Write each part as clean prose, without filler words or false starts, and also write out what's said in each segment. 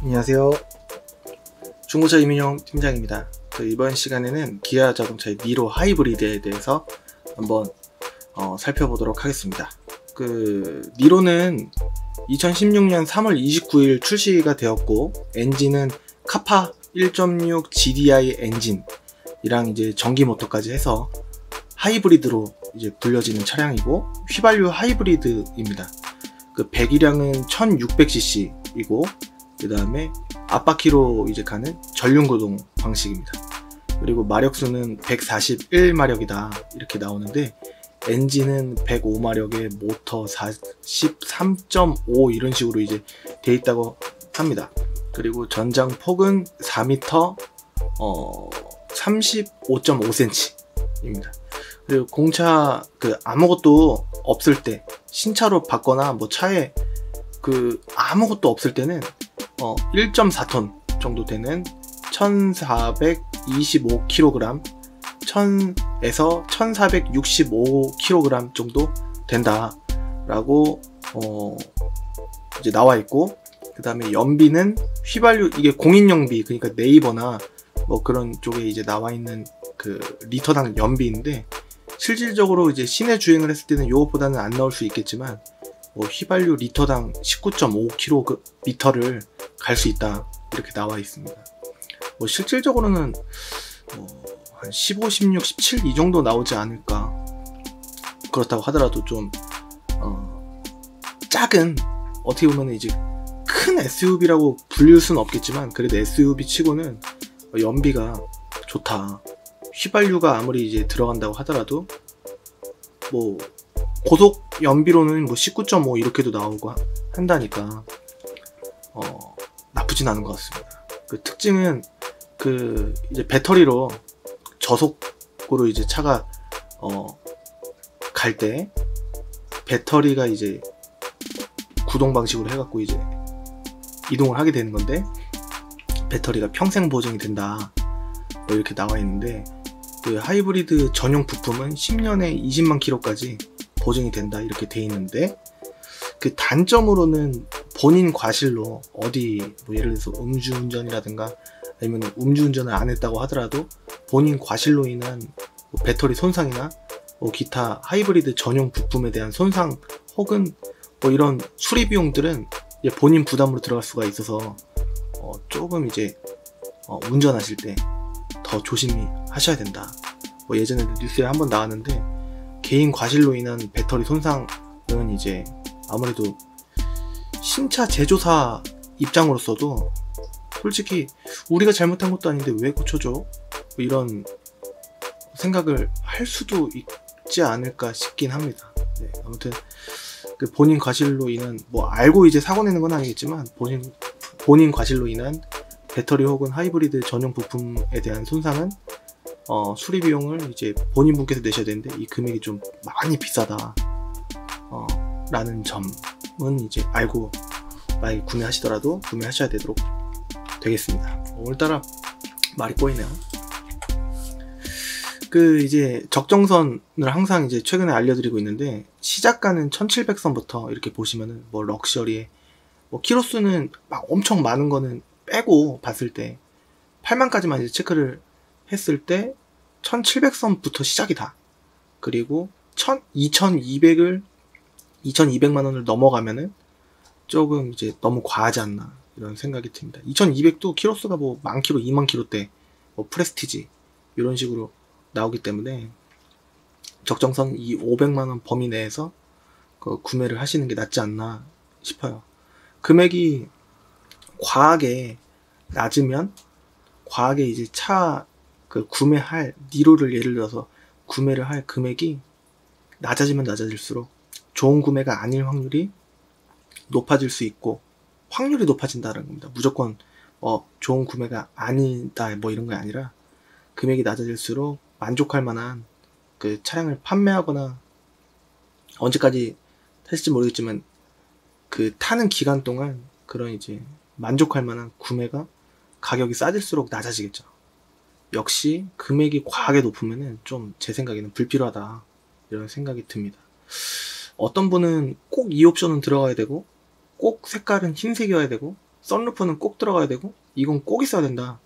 안녕하세요. 중고차 이민영 팀장입니다. 이번 시간에는 기아 자동차의 니로 하이브리드에 대해서 한번 살펴보도록 하겠습니다. 니로는 2016년 3월 29일 출시가 되었고, 엔진은 카파 1.6 GDI 엔진이랑 이제 전기 모터까지 해서 하이브리드로 이제 불려지는 차량이고, 휘발유 하이브리드입니다. 배기량은 1600cc이고, 그 다음에 앞바퀴로 이제 가는 전륜구동 방식입니다. 그리고 마력수는 141마력이다 이렇게 나오는데, 엔진은 105마력에 모터 43.5 이런 식으로 이제 돼 있다고 합니다. 그리고 전장폭은 4m 35.5cm입니다. 그리고 공차 아무것도 없을 때, 신차로 받거나 뭐 차에 아무것도 없을 때는 1.4톤 정도 되는 1425kg, 1000에서 1465kg 정도 된다라고 이제 나와 있고, 그 다음에 연비는 휘발유, 이게 공인연비, 그러니까 네이버나 뭐 그런 쪽에 이제 나와 있는 리터당 연비인데, 실질적으로 이제 시내 주행을 했을 때는 이것보다는 안 나올 수 있겠지만, 휘발유 리터당 19.5km를 갈 수 있다 이렇게 나와 있습니다. 실질적으로는 한 15, 16, 17 이 정도 나오지 않을까. 그렇다고 하더라도 좀 작은, 어떻게 보면 이제 큰 SUV라고 불릴 수는 없겠지만, 그래도 SUV 치고는 연비가 좋다. 휘발유가 아무리 이제 들어간다고 하더라도 뭐 고속 연비로는 19.5 이렇게도 나오고 한다니까 나쁘진 않은 것 같습니다. 특징은 이제 배터리로 저속으로 이제 차가 갈 때 배터리가 이제 구동 방식으로 해갖고 이제 이동을 하게 되는 건데, 배터리가 평생 보증이 된다 뭐 이렇게 나와 있는데, 하이브리드 전용 부품은 10년에 20만 킬로까지 보증이 된다 이렇게 돼 있는데, 단점으로는 본인 과실로 어디 뭐 예를 들어서 음주운전이라든가 아니면 음주운전을 안 했다고 하더라도 본인 과실로 인한 배터리 손상이나 기타 하이브리드 전용 부품에 대한 손상, 혹은 이런 수리 비용들은 본인 부담으로 들어갈 수가 있어서 조금 이제 운전하실 때 더 조심히 하셔야 된다. 예전에 뉴스에 한번 나왔는데, 개인 과실로 인한 배터리 손상은 이제 아무래도 신차 제조사 입장으로서도 솔직히 우리가 잘못한 것도 아닌데 왜 고쳐줘? 이런 생각을 할 수도 있지 않을까 싶긴 합니다. 네, 아무튼 본인 과실로 인한, 알고 이제 사고 내는 건 아니겠지만, 본인 과실로 인한 배터리 혹은 하이브리드 전용 부품에 대한 손상은 수리 비용을 이제 본인분께서 내셔야 되는데, 이 금액이 좀 많이 비싸다 라는 점은 이제 알고 만약에 구매하시더라도 구매하셔야 되도록 되겠습니다. 오늘따라 말이 꼬이네요. 이제 적정선을 항상 이제 최근에 알려드리고 있는데, 시작가는 1700선부터 이렇게 보시면은 럭셔리에 키로수는 막 엄청 많은 거는 빼고 봤을 때 8만까지만 이제 체크를 했을 때 1700선부터 시작이다. 그리고 2200만 원을 넘어가면은 조금 이제 너무 과하지 않나 이런 생각이 듭니다. 2200도 키로수가 10,000km, 20,000km대 프레스티지 이런 식으로 나오기 때문에 적정선 이 500만 원 범위 내에서 구매를 하시는 게 낫지 않나 싶어요. 금액이 과하게 낮으면, 과하게 이제 차 구매할 니로를 예를 들어서 구매를 할 금액이 낮아지면 낮아질수록 좋은 구매가 아닐 확률이 높아질 수 있고, 확률이 높아진다는 겁니다. 무조건 좋은 구매가 아니다 이런 게 아니라, 금액이 낮아질수록 만족할 만한 차량을 판매하거나, 언제까지 타실지 모르겠지만 타는 기간 동안 그런 이제 만족할 만한 구매가, 가격이 싸질수록 낮아지겠죠. 역시 금액이 과하게 높으면은 좀 제 생각에는 불필요하다 이런 생각이 듭니다. 어떤 분은 꼭 이 옵션은 들어가야 되고, 꼭 색깔은 흰색이어야 되고, 썬루프는 꼭 들어가야 되고 이건 꼭 있어야 된다,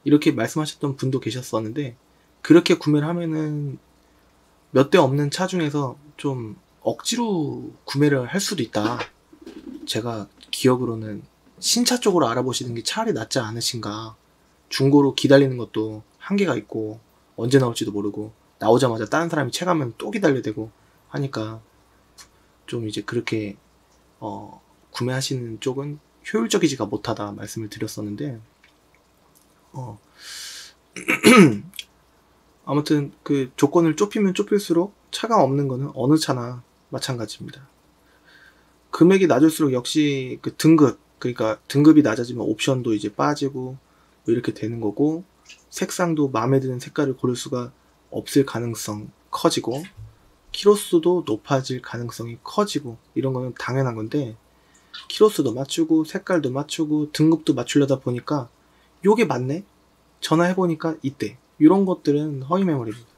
이렇게 말씀하셨던 분도 계셨었는데, 그렇게 구매를 하면은 몇 대 없는 차 중에서 좀 억지로 구매를 할 수도 있다. 제가 기억으로는 신차 쪽으로 알아보시는 게 차라리 낫지 않으신가. 중고로 기다리는 것도 한계가 있고 언제 나올지도 모르고 나오자마자 다른 사람이 체감하면 또 기다려야 되고 하니까 좀 이제 그렇게 구매하시는 쪽은 효율적이지가 못하다 말씀을 드렸었는데, 아무튼 그 조건을 좁히면 좁힐수록 차가 없는 거는 어느 차나 마찬가지입니다. 금액이 낮을수록 역시 그 그러니까 등급이 낮아지면 옵션도 이제 빠지고 뭐 이렇게 되는 거고, 색상도 마음에 드는 색깔을 고를 수가 없을 가능성 커지고, 키로수도 높아질 가능성이 커지고, 이런 거는 당연한 건데, 키로수도 맞추고 색깔도 맞추고 등급도 맞추려다 보니까 요게 맞네? 전화해보니까 이때, 이런 것들은 허위 매물입니다.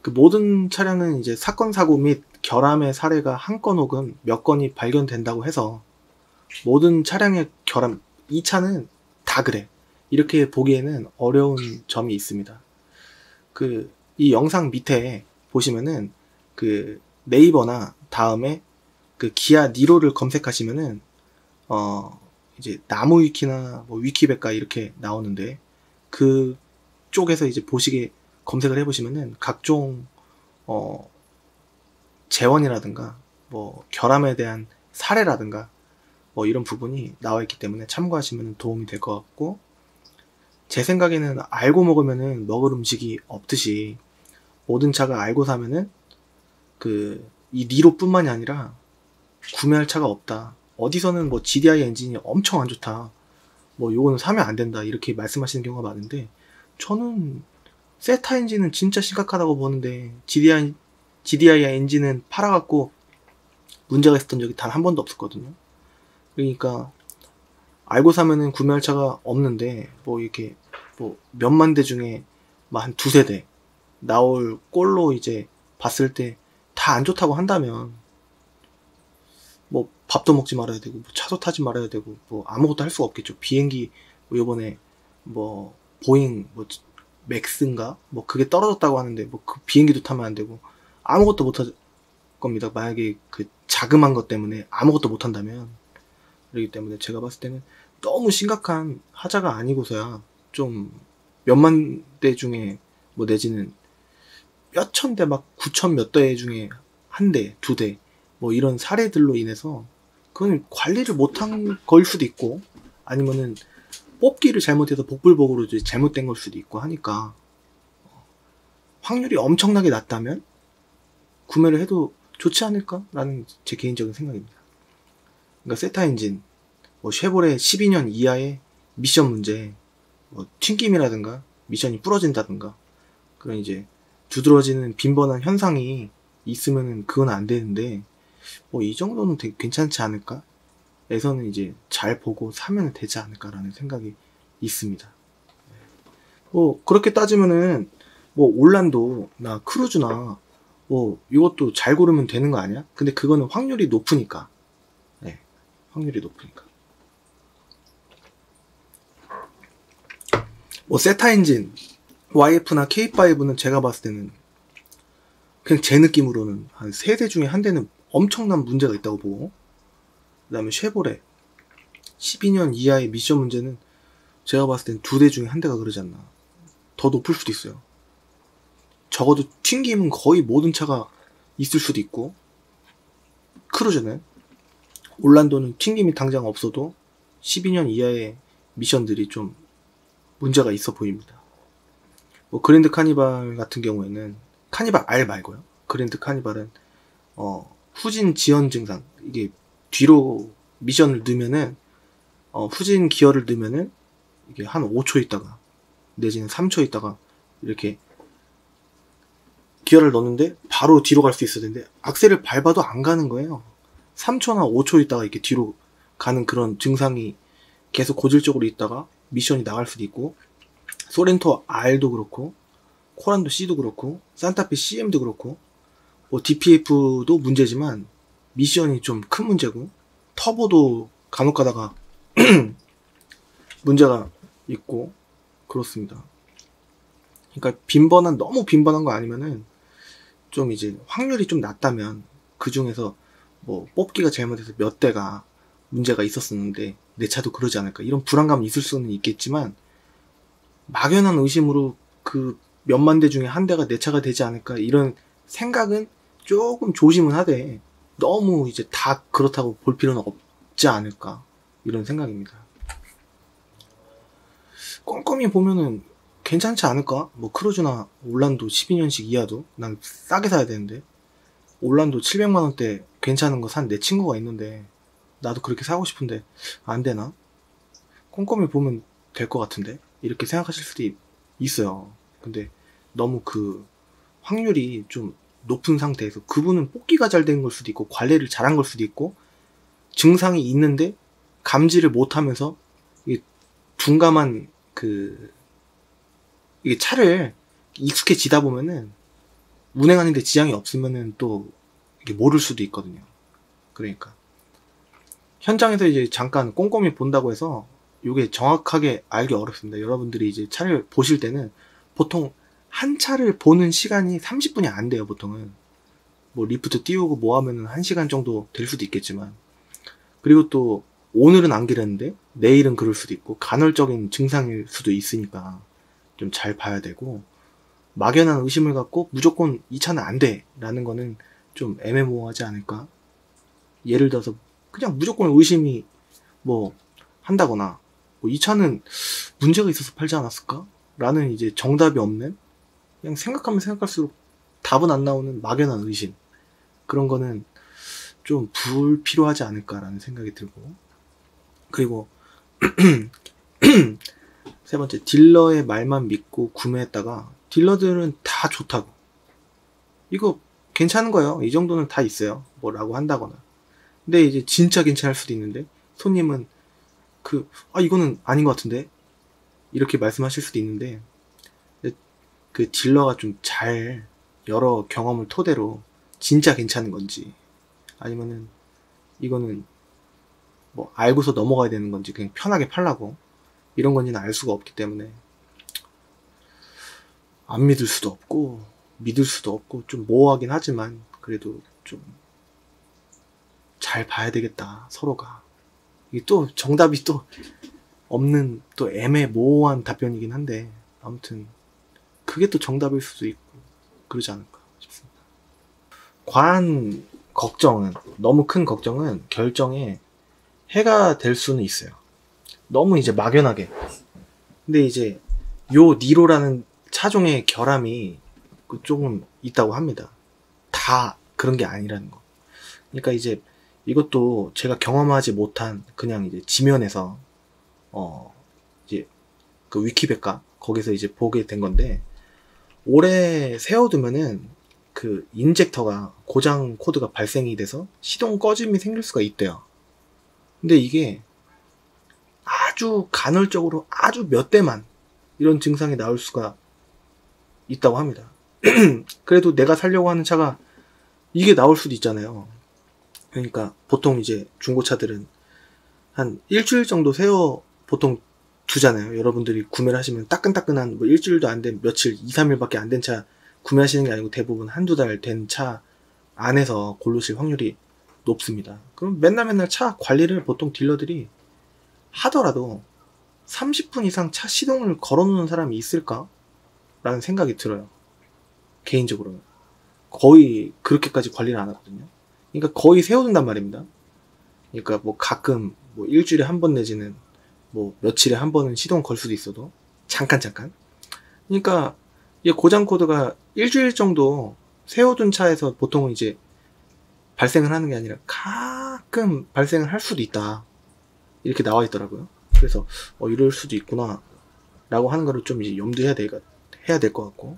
그 모든 차량은 이제 사건 사고 및 결함의 사례가 한 건 혹은 몇 건이 발견된다고 해서 모든 차량의 결함, 이 차는 다 그래, 이렇게 보기에는 어려운 점이 있습니다. 이 영상 밑에 보시면은 그 네이버나 다음에 그 기아 니로를 검색하시면은 이제 나무 위키나 뭐 위키백과 이렇게 나오는데, 그 쪽에서 이제 보시게 검색을 해보시면은 각종 재원이라든가 뭐 결함에 대한 사례라든가 뭐 이런 부분이 나와 있기 때문에 참고하시면 도움이 될 것 같고, 제 생각에는 알고 먹으면은 먹을 음식이 없듯이 모든 차가 알고 사면은 이 니로뿐만이 아니라 구매할 차가 없다, 어디서는 뭐 GDI 엔진이 엄청 안 좋다, 뭐 요거는 사면 안 된다, 이렇게 말씀하시는 경우가 많은데, 저는 세타 엔진은 진짜 심각하다고 보는데 GDI 엔진은 팔아갖고 문제가 있었던 적이 단 한 번도 없었거든요. 그러니까 알고 사면은 구매할 차가 없는데, 뭐 이렇게 뭐 몇만 대 중에 뭐 한 두세 대 나올 꼴로 이제 봤을 때 다 안 좋다고 한다면 뭐 밥도 먹지 말아야 되고 뭐 차도 타지 말아야 되고 뭐 아무것도 할 수가 없겠죠. 비행기 뭐 요번에 뭐 보잉 뭐 맥스인가 뭐 그게 떨어졌다고 하는데 뭐 그 비행기도 타면 안 되고 아무것도 못 할 겁니다. 만약에 그 자그만 것 때문에 아무것도 못 한다면. 그렇기 때문에 제가 봤을 때는 너무 심각한 하자가 아니고서야 좀 몇만 대 중에 뭐 내지는 몇천 대 막 9천 몇 대 중에 한 대, 두 대 뭐 이런 사례들로 인해서 그건 관리를 못한 걸 수도 있고, 아니면은 뽑기를 잘못해서 복불복으로 이제 잘못된 걸 수도 있고 하니까, 확률이 엄청나게 낮다면 구매를 해도 좋지 않을까라는 제 개인적인 생각입니다. 그러니까 세타 엔진, 뭐 쉐보레 12년 이하의 미션 문제, 뭐 튕김이라든가 미션이 부러진다든가 그런 이제 두드러지는 빈번한 현상이 있으면은 그건 안 되는데, 뭐 이 정도는 되게 괜찮지 않을까? 에서는 이제 잘 보고 사면 되지 않을까라는 생각이 있습니다. 뭐 그렇게 따지면은 뭐 올란도나 크루즈나 뭐 이것도 잘 고르면 되는 거 아니야? 근데 그거는 확률이 높으니까. 네, 확률이 높으니까. 뭐 세타 엔진, YF나 K5는 제가 봤을 때는 그냥 제 느낌으로는 한 3대 중에 한 대는 엄청난 문제가 있다고 보고, 그 다음에 쉐보레 12년 이하의 미션 문제는 제가 봤을 땐 2대 중에 한 대가 그러지 않나. 더 높을 수도 있어요. 적어도 튕김은 거의 모든 차가 있을 수도 있고, 크루즈는, 올란도는 튕김이 당장 없어도 12년 이하의 미션들이 좀 문제가 있어 보입니다. 뭐 그랜드 카니발 같은 경우에는, 카니발 R 말고요. 그랜드 카니발은 후진 지연 증상, 이게 뒤로 미션을 넣으면은 후진 기어를 넣으면은 이게 한 5초 있다가 내지는 3초 있다가 이렇게 기어를 넣는데 바로 뒤로 갈 수 있어야 되는데 악셀을 밟아도 안 가는 거예요. 3초나 5초 있다가 이렇게 뒤로 가는 그런 증상이 계속 고질적으로 있다가 미션이 나갈 수도 있고, 소렌토 R도 그렇고 코란도 C도 그렇고 산타페 CM도 그렇고, 뭐 DPF도 문제지만 미션이 좀 큰 문제고, 터보도 간혹 가다가 문제가 있고 그렇습니다. 그러니까 너무 빈번한 거 아니면은 좀 이제 확률이 좀 낮다면 그 중에서 뭐 뽑기가 잘못해서 몇 대가 문제가 있었었는데 내 차도 그러지 않을까 이런 불안감이 있을 수는 있겠지만 막연한 의심으로 그 몇만 대 중에 한 대가 내 차가 되지 않을까 이런 생각은 조금 조심은 하되 너무 이제 다 그렇다고 볼 필요는 없지 않을까 이런 생각입니다. 꼼꼼히 보면은 괜찮지 않을까? 뭐 크루즈나 올란도 12년식 이하도 난 싸게 사야 되는데 올란도 700만원대 괜찮은 거 산 내 친구가 있는데 나도 그렇게 사고 싶은데 안 되나? 꼼꼼히 보면 될 것 같은데 이렇게 생각하실 수도 있어요. 근데 너무 그 확률이 좀 높은 상태에서 그분은 뽑기가 잘 된 걸 수도 있고 관리를 잘한 걸 수도 있고 증상이 있는데 감지를 못하면서 둔감한 이게 차를 익숙해지다 보면은 운행하는데 지장이 없으면은 또 이게 모를 수도 있거든요. 그러니까 현장에서 이제 잠깐 꼼꼼히 본다고 해서 이게 정확하게 알기 어렵습니다. 여러분들이 이제 차를 보실 때는 보통 한 차를 보는 시간이 30분이 안 돼요. 보통은 뭐 리프트 띄우고 뭐 하면은 1시간 정도 될 수도 있겠지만 그리고 또 오늘은 안 그랬는데 내일은 그럴 수도 있고 간헐적인 증상일 수도 있으니까 좀 잘 봐야 되고 막연한 의심을 갖고 무조건 이 차는 안 돼 라는 거는 좀 애매모호하지 않을까. 예를 들어서 그냥 무조건 의심이 뭐 한다거나 뭐 이 차는 문제가 있어서 팔지 않았을까 라는 이제 정답이 없는 그냥 생각하면 생각할수록 답은 안 나오는 막연한 의심 그런 거는 좀 불필요하지 않을까라는 생각이 들고 그리고 세 번째, 딜러의 말만 믿고 구매했다가 딜러들은 다 좋다고 이거 괜찮은 거예요. 이 정도는 다 있어요. 뭐라고 한다거나 근데 이제 진짜 괜찮을 수도 있는데 손님은 이거는 아닌 것 같은데 이렇게 말씀하실 수도 있는데 그 딜러가 좀 잘 여러 경험을 토대로 진짜 괜찮은 건지 아니면은 이거는 뭐 알고서 넘어가야 되는 건지 그냥 편하게 팔라고 이런 건지는 알 수가 없기 때문에 안 믿을 수도 없고 믿을 수도 없고 좀 모호하긴 하지만 그래도 좀 잘 봐야 되겠다 서로가. 이게 또 정답이 또 없는 또 애매모호한 답변이긴 한데 아무튼 그게 또 정답일 수도 있고 그러지 않을까 싶습니다. 과한 걱정은 너무 큰 걱정은 결정에 해가 될 수는 있어요. 너무 이제 막연하게. 근데 이제 요 니로라는 차종의 결함이 조금 있다고 합니다. 다 그런 게 아니라는 거. 그러니까 이제 이것도 제가 경험하지 못한 그냥 이제 지면에서 이제 그 위키백과 거기서 이제 보게 된 건데 오래 세워두면은 그 인젝터가 고장 코드가 발생이 돼서 시동 꺼짐이 생길 수가 있대요. 근데 이게 아주 간헐적으로 아주 몇 대만 이런 증상이 나올 수가 있다고 합니다. 그래도 내가 살려고 하는 차가 이게 나올 수도 있잖아요. 그러니까 보통 이제 중고차들은 한 일주일 정도 세워 보통 두잖아요. 여러분들이 구매를 하시면 따끈따끈한 뭐 일주일도 안 된 며칠 2, 3일밖에 안 된 차 구매하시는 게 아니고 대부분 한두 달 된 차 안에서 고르실 확률이 높습니다. 그럼 맨날 차 관리를 보통 딜러들이 하더라도 30분 이상 차 시동을 걸어놓는 사람이 있을까? 라는 생각이 들어요. 개인적으로는. 거의 그렇게까지 관리를 안 하거든요. 그러니까 거의 세워둔단 말입니다. 그러니까 뭐 가끔 뭐 일주일에 한 번 내지는 뭐 며칠에 한 번은 시동 걸 수도 있어도 잠깐. 그러니까 이 고장 코드가 일주일 정도 세워둔 차에서 보통은 이제 발생을 하는 게 아니라 가끔 발생을 할 수도 있다. 이렇게 나와 있더라고요. 그래서 이럴 수도 있구나 라고 하는 거를 좀 이제 염두해야 될 것 같고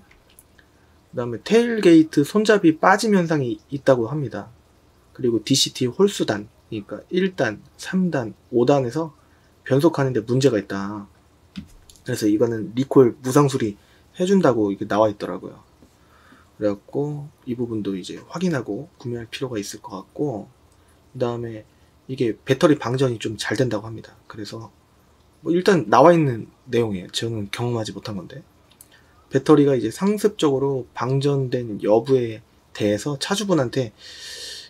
그 다음에 테일게이트 손잡이 빠짐 현상이 있다고 합니다. 그리고 DCT 홀수단 그러니까 1단, 3단, 5단에서 변속하는데 문제가 있다. 그래서 이거는 리콜 무상수리 해준다고 이게 나와 있더라고요. 그래갖고 이 부분도 이제 확인하고 구매할 필요가 있을 것 같고 그 다음에 이게 배터리 방전이 좀 잘 된다고 합니다. 그래서 뭐 일단 나와 있는 내용이에요. 저는 경험하지 못한 건데, 배터리가 이제 상습적으로 방전된 여부에 대해서 차주분한테,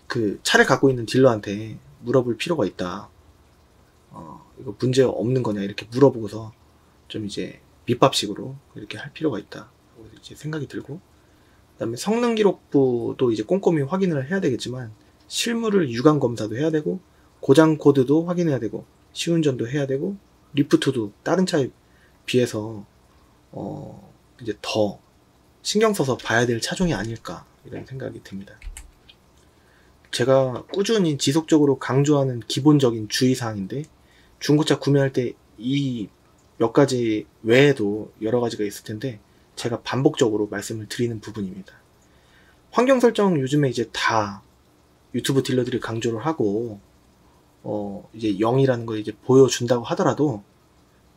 그 차를 갖고 있는 딜러한테 물어볼 필요가 있다. 이거 문제 없는 거냐 이렇게 물어보고서 좀 이제 밑밥식으로 이렇게 할 필요가 있다. 이제 생각이 들고, 그다음에 성능 기록부도 이제 꼼꼼히 확인을 해야 되겠지만, 실물을 유관 검사도 해야 되고, 고장 코드도 확인해야 되고, 시운전도 해야 되고, 리프트도 다른 차에 비해서 이제 더 신경 써서 봐야 될 차종이 아닐까 이런 생각이 듭니다. 제가 꾸준히 지속적으로 강조하는 기본적인 주의사항인데, 중고차 구매할 때 이 몇 가지 외에도 여러 가지가 있을 텐데 제가 반복적으로 말씀을 드리는 부분입니다. 환경 설정 요즘에 이제 다 유튜브 딜러들이 강조를 하고 이제 0이라는 걸 이제 보여준다고 하더라도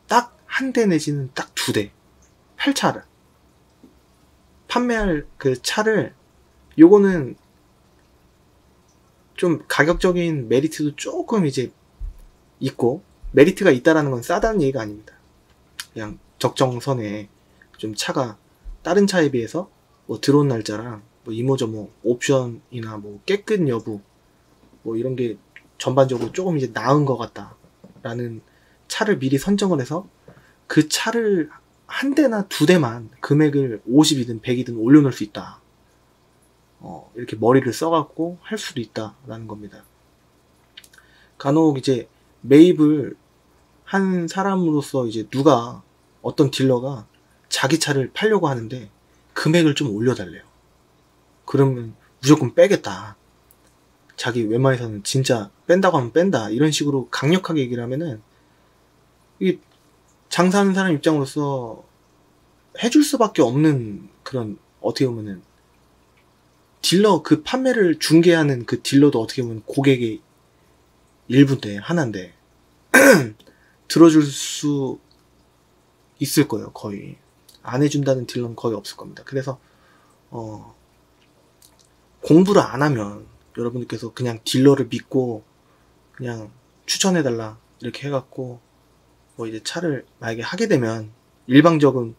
딱 한 대 내지는 딱 두 대, 8차를 판매할 그 차를, 요거는 좀 가격적인 메리트도 조금 이제 있고, 메리트가 있다라는 건 싸다는 얘기가 아닙니다. 그냥 적정선에 좀 차가 다른 차에 비해서 뭐 들어온 날짜랑 뭐 이모저모 옵션이나 뭐 깨끗 여부 뭐 이런 게 전반적으로 조금 이제 나은 것 같다라는 차를 미리 선정을 해서 그 차를 한 대나 두 대만 금액을 50이든 100이든 올려놓을 수 있다. 이렇게 머리를 써갖고 할 수도 있다라는 겁니다. 간혹 이제 매입을 한 사람으로서 이제 누가, 어떤 딜러가 자기 차를 팔려고 하는데 금액을 좀 올려달래요. 그러면 무조건 빼겠다. 자기 웬만해서는 진짜 뺀다고 하면 뺀다. 이런 식으로 강력하게 얘기를 하면은, 이게 장사하는 사람 입장으로서 해줄 수밖에 없는 그런, 어떻게 보면은 딜러, 그 판매를 중개하는 그 딜러도 어떻게 보면 고객의 일부인데, 하나인데 들어줄 수 있을 거예요. 거의 안 해준다는 딜러는 거의 없을 겁니다. 그래서 공부를 안 하면 여러분들께서 그냥 딜러를 믿고 그냥 추천해달라 이렇게 해갖고 뭐 이제 차를 만약에 하게 되면, 일방적인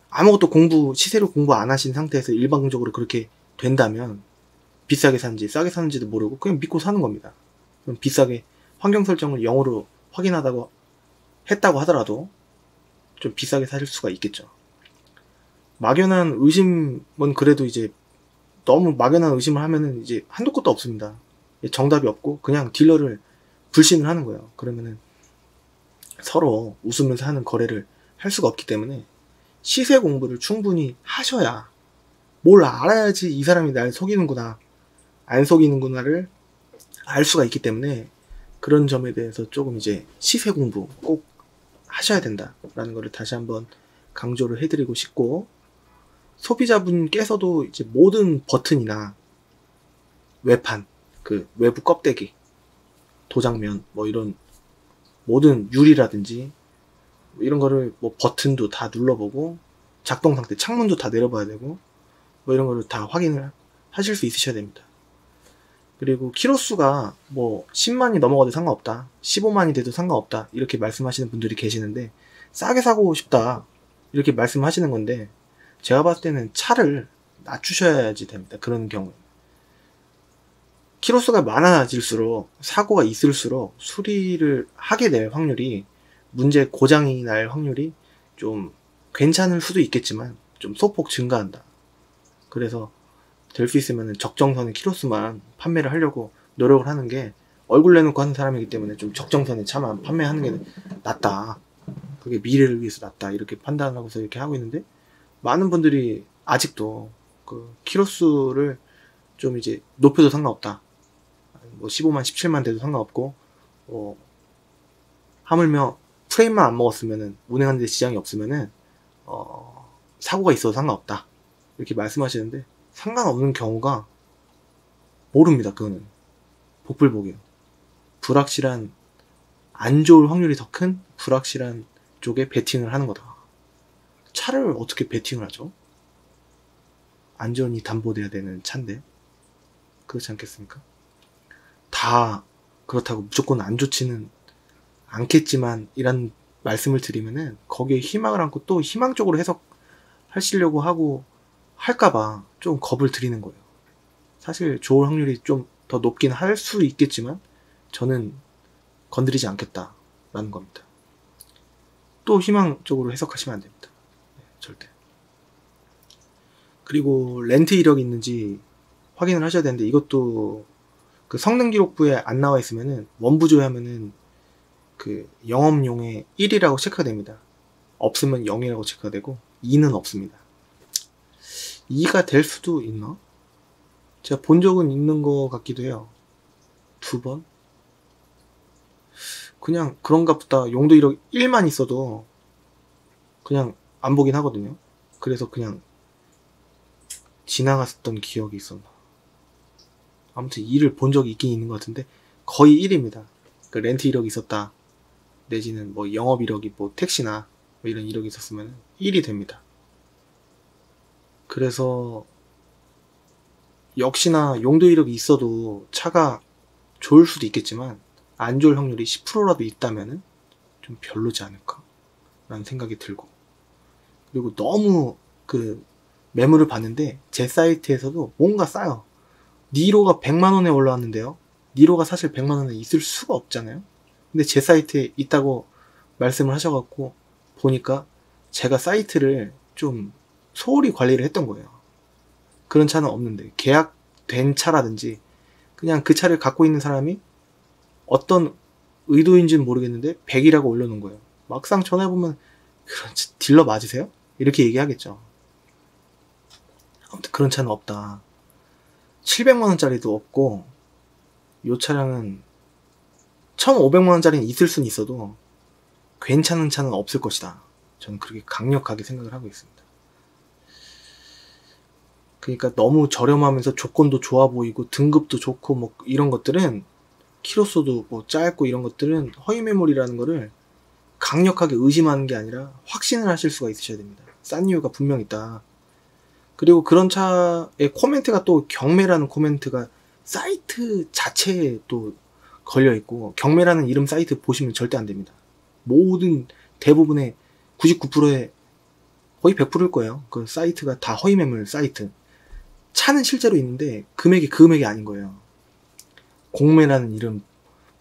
아무것도 시세를 공부 안 하신 상태에서 일방적으로 그렇게 된다면 비싸게 사는지 싸게 사는지도 모르고 그냥 믿고 사는 겁니다. 그럼 비싸게 환경 설정을 0으로 확인하다고 했다고 하더라도 좀 비싸게 살 수가 있겠죠. 막연한 의심은, 그래도 이제 너무 막연한 의심을 하면은 이제 한도 끝도 없습니다. 정답이 없고 그냥 딜러를 불신을 하는 거예요. 그러면은 서로 웃으면서 하는 거래를 할 수가 없기 때문에 시세 공부를 충분히 하셔야, 뭘 알아야지 이 사람이 날 속이는구나 안 속이는구나를 알 수가 있기 때문에, 그런 점에 대해서 조금 이제 시세 공부 꼭 하셔야 된다라는 거를 다시 한번 강조를 해드리고 싶고, 소비자분께서도 이제 모든 버튼이나 외판, 그 외부 껍데기, 도장면, 뭐 이런 모든 유리라든지 뭐 이런 거를 뭐 버튼도 다 눌러보고, 작동 상태, 창문도 다 내려봐야 되고, 뭐 이런 거를 다 확인을 하실 수 있으셔야 됩니다. 그리고 키로수가 뭐 10만이 넘어가도 상관없다, 15만이 돼도 상관없다 이렇게 말씀하시는 분들이 계시는데, 싸게 사고 싶다 이렇게 말씀하시는 건데, 제가 봤을 때는 차를 낮추셔야지 됩니다. 그런 경우에 키로수가 많아질수록, 사고가 있을수록 수리를 하게 될 확률이, 문제 고장이 날 확률이 좀 괜찮을 수도 있겠지만 좀 소폭 증가한다. 그래서 될 수 있으면 적정선의 키로수만 판매를 하려고 노력을 하는 게, 얼굴 내놓고 하는 사람이기 때문에 좀 적정선의 차만 판매하는 게 낫다, 그게 미래를 위해서 낫다 이렇게 판단을 하고서 이렇게 하고 있는데, 많은 분들이 아직도 그 키로수를 좀 이제 높여도 상관없다, 뭐 15만 17만 돼도 상관없고, 하물며 프레임만 안 먹었으면은, 운행하는 데 지장이 없으면은 사고가 있어도 상관없다 이렇게 말씀하시는데, 상관없는 경우가 모릅니다. 그거는 복불복이에요. 불확실한, 안 좋을 확률이 더 큰 불확실한 쪽에 베팅을 하는 거다. 차를 어떻게 베팅을 하죠? 안전이 담보돼야 되는 차인데, 그렇지 않겠습니까? 다 그렇다고 무조건 안 좋지는 않겠지만 이런 말씀을 드리면은 거기에 희망을 안고 또 희망적으로 해석하시려고 하고 할까봐 좀 겁을 드리는 거예요. 사실 좋을 확률이 좀 더 높긴 할 수 있겠지만 저는 건드리지 않겠다라는 겁니다. 또 희망적으로 해석하시면 안 됩니다. 네, 절대. 그리고 렌트 이력이 있는지 확인을 하셔야 되는데 이것도 그 성능 기록부에 안 나와 있으면은 원부조회 하면은 그 영업용에 1이라고 체크가 됩니다. 없으면 0이라고 체크가 되고 2는 없습니다. 2가 될 수도 있나? 제가 본 적은 있는 것 같기도 해요. 2번? 그냥 그런가 보다. 용도 이력 1만 있어도 그냥 안 보긴 하거든요. 그래서 그냥 지나갔던 기억이 있었나. 아무튼 2를 본 적이 있긴 있는 것 같은데 거의 1입니다. 그 렌트 이력이 있었다. 내지는 뭐 영업 이력이 뭐 택시나 뭐 이런 이력이 있었으면 1이 됩니다. 그래서 역시나 용도 이력이 있어도 차가 좋을 수도 있겠지만 안 좋을 확률이 10%라도 있다면은 좀 별로지 않을까 라는 생각이 들고, 그리고 너무 그 매물을 봤는데 제 사이트에서도 뭔가 싸요. 니로가 100만원에 올라왔는데요, 니로가 사실 100만원에 있을 수가 없잖아요. 근데 제 사이트에 있다고 말씀을 하셔갖고 보니까 제가 사이트를 좀 소홀히 관리를 했던 거예요. 그런 차는 없는데 계약된 차라든지 그냥 그 차를 갖고 있는 사람이 어떤 의도인지는 모르겠는데 100이라고 올려놓은 거예요. 막상 전화해보면 그런 딜러 맞으세요? 이렇게 얘기하겠죠. 아무튼 그런 차는 없다. 700만원짜리도 없고 이 차량은 1500만원짜리는 있을 수는 있어도 괜찮은 차는 없을 것이다. 저는 그렇게 강력하게 생각을 하고 있습니다. 그러니까 너무 저렴하면서 조건도 좋아 보이고 등급도 좋고 뭐 이런 것들은, 키로수도 뭐 짧고 이런 것들은 허위 매물이라는 거를 강력하게 의심하는 게 아니라 확신을 하실 수가 있으셔야 됩니다. 싼 이유가 분명 있다. 그리고 그런 차의 코멘트가 또 경매라는 코멘트가 사이트 자체에 또 걸려있고, 경매라는 이름 사이트 보시면 절대 안 됩니다. 모든 대부분의 99%의 거의 100%일 거예요. 그 사이트가 다 허위 매물 사이트. 차는 실제로 있는데 금액이 그 금액이 아닌 거예요. 공매라는 이름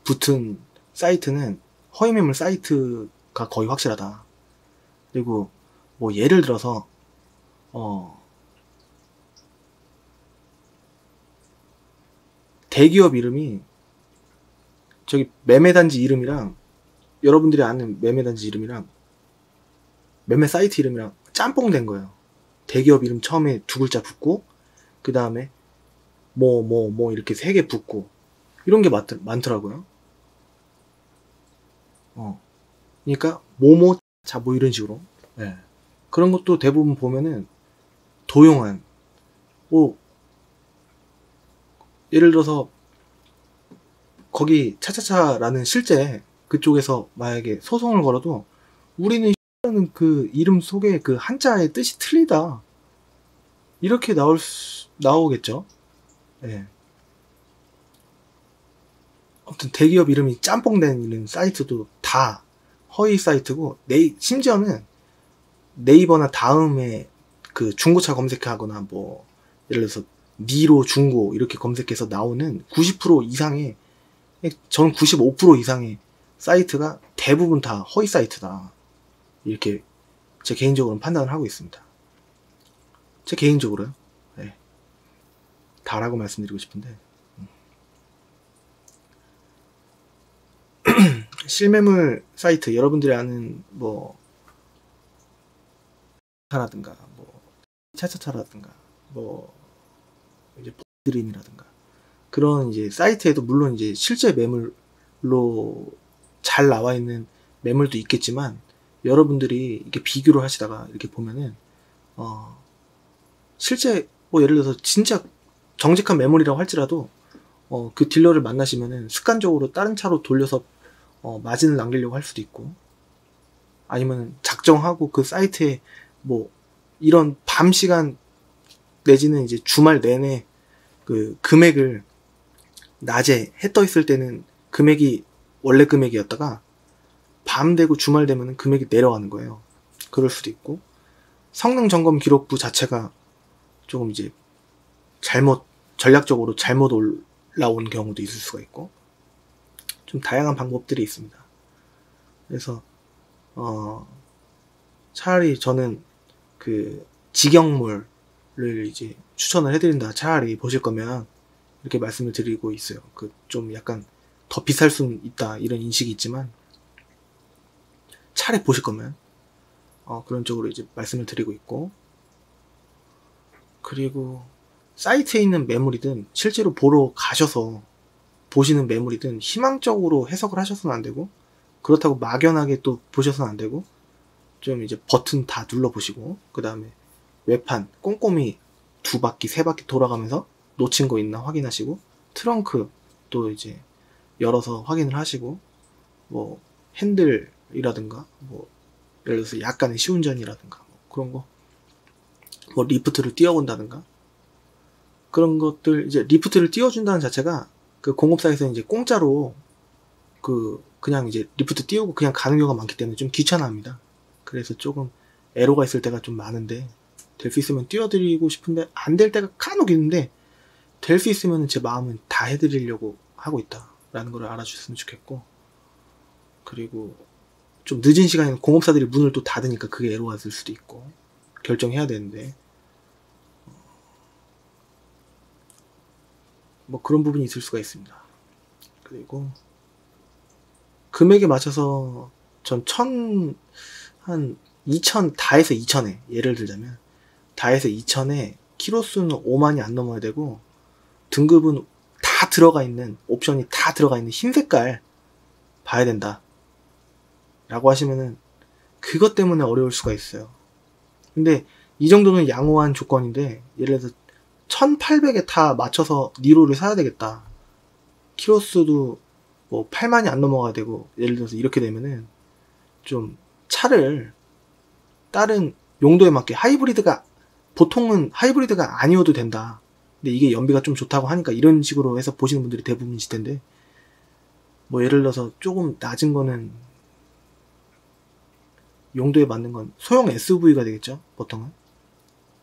붙은 사이트는 허위 매물 사이트가 거의 확실하다. 그리고 뭐 예를 들어서 대기업 이름이 저기 매매단지 이름이랑, 여러분들이 아는 매매단지 이름이랑 매매 사이트 이름이랑 짬뽕 된 거예요. 대기업 이름 처음에 두 글자 붙고 그 다음에 뭐 이렇게 세 개 붙고 이런 게 많더라고요. 그러니까 자 뭐 이런 식으로. 네. 그런 것도 대부분 보면은 도용한, 뭐 예를 들어서 거기 차차차라는 실제 그쪽에서 만약에 소송을 걸어도 우리는 그 이름 속에 그 한자의 뜻이 틀리다 이렇게 나오겠죠. 네. 아무튼 대기업 이름이 짬뽕된 이런 사이트도 다 허위 사이트고, 심지어는 네이버나 다음에 그 중고차 검색하거나 뭐 예를 들어서 니로 중고 이렇게 검색해서 나오는 90% 이상의, 전 95% 이상의 사이트가 대부분 다 허위 사이트다. 이렇게 제 개인적으로는 판단을 하고 있습니다. 제 개인적으로요. 네. 다라고 말씀드리고 싶은데 실매물 사이트, 여러분들이 아는 뭐 차라든가 뭐 차차차라든가 뭐 이제 드림이라든가 그런 이제 사이트에도 물론 이제 실제 매물로 잘 나와 있는 매물도 있겠지만, 여러분들이 이렇게 비교를 하시다가 이렇게 보면은 실제 뭐 예를 들어서 진짜 정직한 매물이라고 할지라도 그 딜러를 만나시면은 습관적으로 다른 차로 돌려서 마진을 남기려고 할 수도 있고, 아니면 작정하고 그 사이트에 뭐 이런 밤 시간 내지는 이제 주말 내내 그 금액을 낮에 해 떠 있을 때는 금액이 원래 금액이었다가 밤 되고 주말 되면 금액이 내려가는 거예요. 그럴 수도 있고, 성능 점검 기록부 자체가 조금 이제 전략적으로 잘못 올라온 경우도 있을 수가 있고, 좀 다양한 방법들이 있습니다. 그래서 차라리 저는 그 직영몰을 이제 추천을 해드린다. 차라리 보실 거면 이렇게 말씀을 드리고 있어요. 그 좀 약간 더 비쌀 수는 있다 이런 인식이 있지만, 차라리 보실 거면 그런 쪽으로 이제 말씀을 드리고 있고, 그리고 사이트에 있는 매물이든 실제로 보러 가셔서 보시는 매물이든 희망적으로 해석을 하셔서는 안 되고, 그렇다고 막연하게 또 보셔서는 안 되고, 좀 이제 버튼 다 눌러보시고, 그 다음에 외판 꼼꼼히 2바퀴 3바퀴 돌아가면서 놓친 거 있나 확인하시고, 트렁크 또 이제 열어서 확인을 하시고, 뭐 핸들이라든가 뭐 예를 들어서 약간의 시운전이라든가 뭐 그런 거, 뭐 리프트를 띄워본다든가, 그런 것들, 이제 리프트를 띄워준다는 자체가 그 공업사에서 이제 공짜로 그냥 이제 리프트 띄우고 그냥 가는 경우가 많기 때문에 좀 귀찮아합니다. 그래서 조금 애로가 있을 때가 좀 많은데, 될 수 있으면 띄워드리고 싶은데 안 될 때가 간혹 있는데, 될 수 있으면 제 마음은 다 해드리려고 하고 있다라는 걸 알아주셨으면 좋겠고, 그리고 좀 늦은 시간에는 공업사들이 문을 또 닫으니까 그게 애로가 있을 수도 있고, 결정해야 되는데 뭐 그런 부분이 있을 수가 있습니다. 그리고 금액에 맞춰서 전 한 2000, 다해서 2000에, 예를 들자면 다해서 2000에 키로수는 5만이 안 넘어야 되고, 등급은 다 들어가 있는, 옵션이 다 들어가 있는 흰 색깔 봐야 된다 라고 하시면은 그것 때문에 어려울 수가 있어요. 근데 이 정도는 양호한 조건인데, 예를 들어서 1800에 다 맞춰서 니로를 사야 되겠다, 키로수도 뭐 8만이 안 넘어가야 되고, 예를 들어서 이렇게 되면은 좀 차를 다른 용도에 맞게, 보통은 하이브리드가 아니어도 된다, 근데 이게 연비가 좀 좋다고 하니까 이런 식으로 해서 보시는 분들이 대부분이실 텐데, 뭐 예를 들어서 조금 낮은 거는 용도에 맞는 건 소형 SUV가 되겠죠. 보통은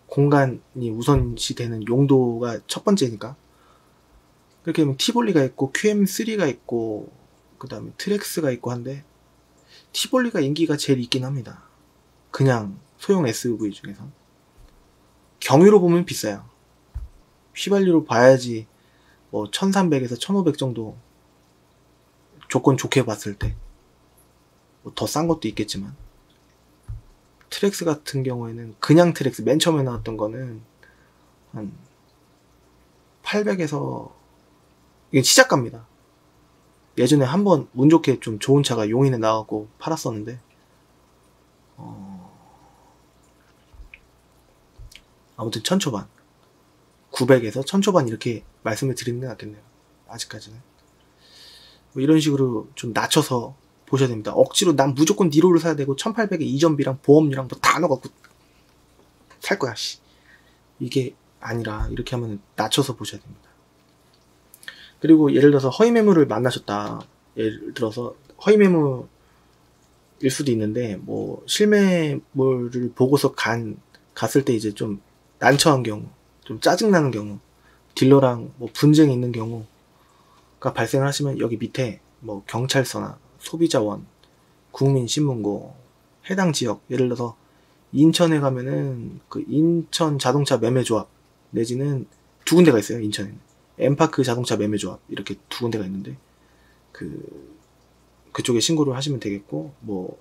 공간이 우선시 되는 용도가 첫 번째니까. 그렇게 하면 티볼리가 있고 QM3가 있고 그 다음에 트렉스가 있고 한데, 티볼리가 인기가 제일 있긴 합니다. 그냥 소형 SUV 중에서. 경유로 보면 비싸요. 휘발유로 봐야지 뭐 1300에서 1500 정도, 조건 좋게 봤을 때. 뭐 더 싼 것도 있겠지만, 트렉스 같은 경우에는 그냥 트렉스 맨 처음에 나왔던 거는 한 800에서, 이게 시작가입니다. 예전에 한번 운 좋게 좀 좋은 차가 용인에 나가고 팔았었는데, 아무튼 1000초반, 900에서 1000초반 이렇게 말씀을 드리는 게 낫겠네요. 아직까지는 뭐 이런 식으로 좀 낮춰서 보셔야 됩니다. 억지로 난 무조건 니로를 사야 되고 1800에 이전비랑 보험료랑 뭐 다 넣어갖고 살 거야, 씨, 이게 아니라 이렇게 하면 낮춰서 보셔야 됩니다. 그리고 예를 들어서 허위 매물을 만나셨다. 예를 들어서 허위 매물일 수도 있는데, 뭐 실매물을 보고서 갔을 때 이제 좀 난처한 경우, 좀 짜증나는 경우, 딜러랑 뭐 분쟁이 있는 경우가 발생을 하시면, 여기 밑에 뭐 경찰서나 소비자원, 국민신문고, 해당 지역, 예를 들어서 인천에 가면은 그 인천 자동차 매매조합 내지는 2군데가 있어요. 인천에는 엠파크 자동차 매매조합 이렇게 2군데가 있는데, 그쪽에 신고를 하시면 되겠고, 뭐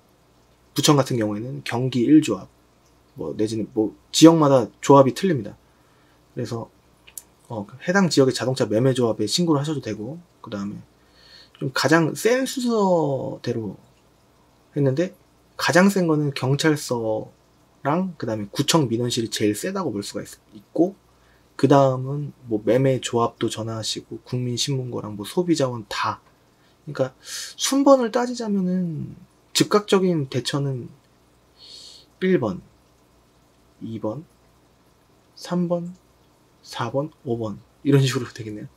부천 같은 경우에는 경기 1조합, 뭐 내지는 뭐 지역마다 조합이 틀립니다. 그래서 해당 지역의 자동차 매매조합에 신고를 하셔도 되고, 그 다음에 좀 가장 센 순서대로 했는데, 가장 센 거는 경찰서랑 그 다음에 구청 민원실이 제일 세다고 볼 수가 있고, 그 다음은 뭐 매매조합도 전화하시고 국민신문고랑 뭐 소비자원 다. 그러니까 순번을 따지자면은 즉각적인 대처는 1번, 2번, 3번, 4번, 5번 이런 식으로 되겠네요.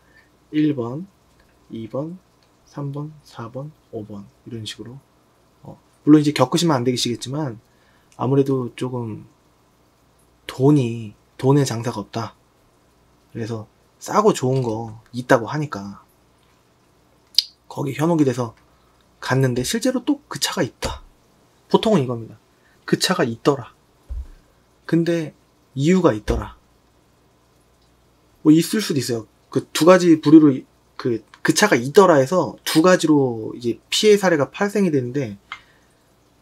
1번, 2번, 3번, 4번, 5번 이런 식으로 물론 이제 겪으시면 안 되시겠지만 아무래도 조금 돈의 장사가 없다. 그래서 싸고 좋은 거 있다고 하니까 거기 현혹이 돼서 갔는데 실제로 또 그 차가 있다. 보통은 이겁니다. 그 차가 있더라. 근데 이유가 있더라. 뭐 있을 수도 있어요. 그 두 가지 부류로 그 차가 있더라 해서 두 가지로 이제 피해 사례가 발생이 되는데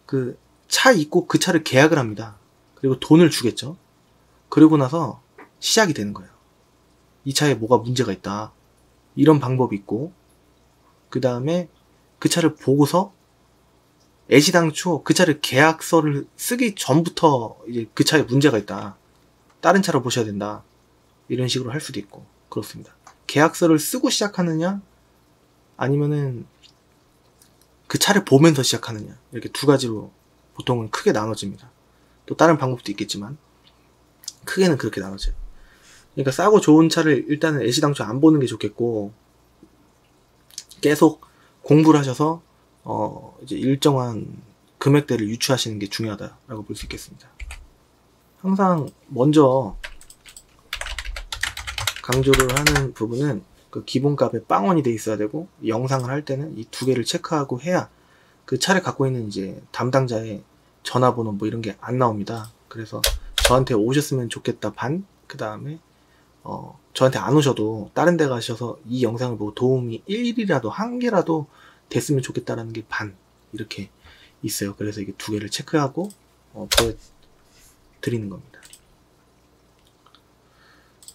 그 차 있고 그 차를 계약을 합니다. 그리고 돈을 주겠죠. 그러고 나서 시작이 되는 거예요. 이 차에 뭐가 문제가 있다. 이런 방법이 있고 그 다음에 그 차를 보고서 애시당초 그 차를 계약서를 쓰기 전부터 이제 그 차에 문제가 있다. 다른 차로 보셔야 된다. 이런 식으로 할 수도 있고 그렇습니다. 계약서를 쓰고 시작하느냐 아니면은 그 차를 보면서 시작하느냐 이렇게 두 가지로 보통은 크게 나눠집니다. 또 다른 방법도 있겠지만 크게는 그렇게 나눠져요. 그러니까 싸고 좋은 차를 일단은 애시당초 안 보는 게 좋겠고 계속 공부를 하셔서 이제 일정한 금액대를 유추하시는 게 중요하다라고 볼 수 있겠습니다. 항상 먼저 강조를 하는 부분은 그 기본값에 빵원이 돼 있어야 되고 영상을 할 때는 이 두 개를 체크하고 해야 그 차를 갖고 있는 이제 담당자의 전화번호 뭐 이런 게 안 나옵니다. 그래서 저한테 오셨으면 좋겠다 반, 그 다음에 저한테 안 오셔도 다른 데 가셔서 이 영상을 보고 도움이 1일이라도 한 개라도 됐으면 좋겠다라는 게 반 이렇게 있어요. 그래서 이게 두 개를 체크하고 보여드리는 겁니다.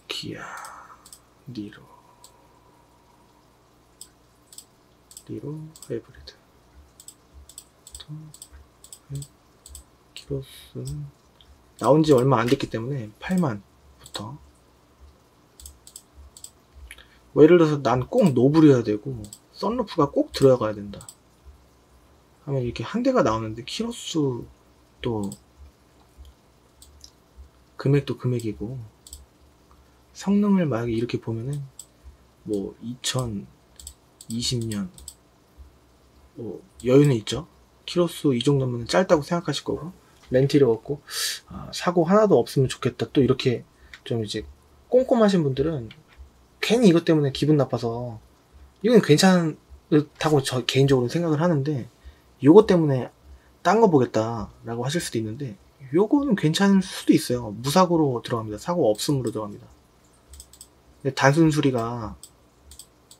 기아 니로 하이브리드 키로수는 나온지 얼마 안 됐기 때문에 8만부터 뭐 예를 들어서 난 꼭 노블이어야 되고 썬루프가 꼭 들어가야 된다 하면 이렇게 한 대가 나오는데 키로수 또 금액도 금액이고 성능을 만약에 이렇게 보면은 뭐 2020년 뭐 여유는 있죠. 키로수 이 정도면 짧다고 생각하실 거고 렌트를 얻고 사고 하나도 없으면 좋겠다 또 이렇게 좀 이제 꼼꼼하신 분들은 괜히 이것 때문에 기분 나빠서 이건 괜찮다고 저 개인적으로 생각을 하는데 요것 때문에 딴 거 보겠다 라고 하실 수도 있는데 요거는 괜찮을 수도 있어요. 무사고로 들어갑니다. 사고 없음으로 들어갑니다. 근데 단순 수리가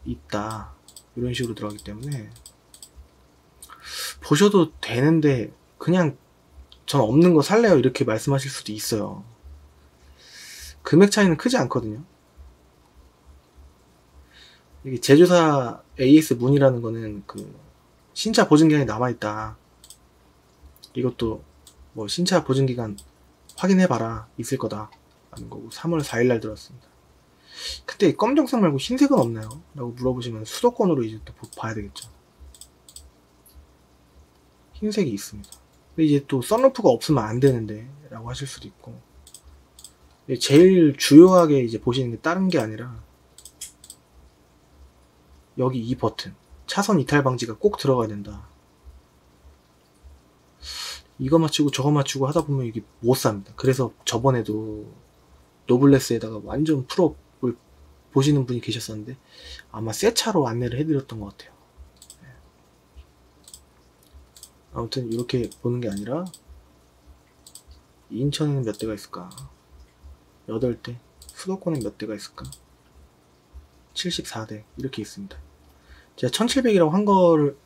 있다 이런 식으로 들어가기 때문에 보셔도 되는데 그냥 전 없는 거 살래요 이렇게 말씀하실 수도 있어요. 금액 차이는 크지 않거든요. 이게 제조사 AS 문이라는 거는 그 신차 보증기간이 남아있다. 이것도 뭐 신차 보증기간 확인해봐라 있을 거다 라는 거고 3월 4일날 들었습니다. 근데 검정색 말고 흰색은 없나요? 라고 물어보시면 수도권으로 이제 또 봐야 되겠죠. 흰색이 있습니다. 근데 이제 또 썬루프가 없으면 안 되는데 라고 하실 수도 있고 제일 주요하게 이제 보시는 게 다른 게 아니라 여기 이 버튼 차선 이탈 방지가 꼭 들어가야 된다. 이거 맞추고 저거 맞추고 하다 보면 이게 못 삽니다. 그래서 저번에도 노블레스에다가 완전 풀업을 보시는 분이 계셨었는데 아마 새 차로 안내를 해드렸던 것 같아요. 아무튼 이렇게 보는 게 아니라 인천에는 몇 대가 있을까? 8대. 수도권에 몇 대가 있을까? 74대 이렇게 있습니다. 제가 1700이라고 한 거를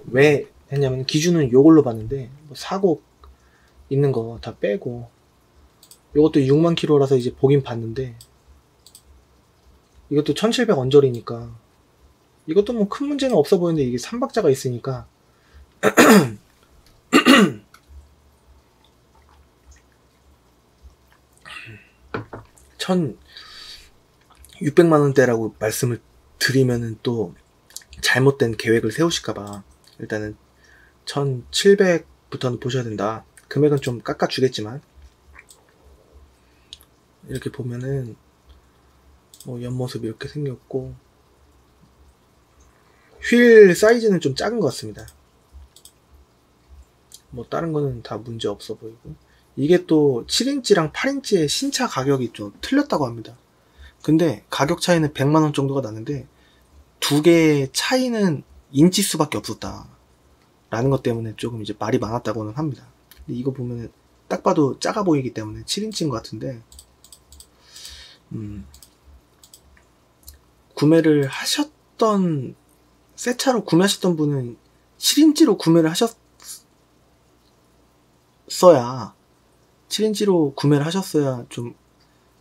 왜 했냐면 기준은 요걸로 봤는데 뭐 사고 있는 거 다 빼고 요것도 6만 킬로라서 이제 보긴 봤는데 이것도 1700 언저리니까 이것도 뭐 큰 문제는 없어 보이는데 이게 3박자가 있으니까 1600만원대라고 말씀을 드리면은 또 잘못된 계획을 세우실까봐 일단은 1700부터는 보셔야 된다. 금액은 좀 깎아주겠지만 이렇게 보면은 뭐 옆모습 이렇게 생겼고 휠 사이즈는 좀 작은 것 같습니다. 뭐 다른 거는 다 문제 없어 보이고. 이게 또 7인치랑 8인치의 신차 가격이 좀 틀렸다고 합니다. 근데 가격 차이는 100만원 정도가 나는데 두 개의 차이는 인치 수밖에 없었다 라는 것 때문에 조금 이제 말이 많았다고는 합니다. 근데 이거 보면 딱 봐도 작아 보이기 때문에 7인치인 것 같은데, 구매를 하셨던, 새 차로 구매하셨던 분은 7인치로 구매를 하셨어야 좀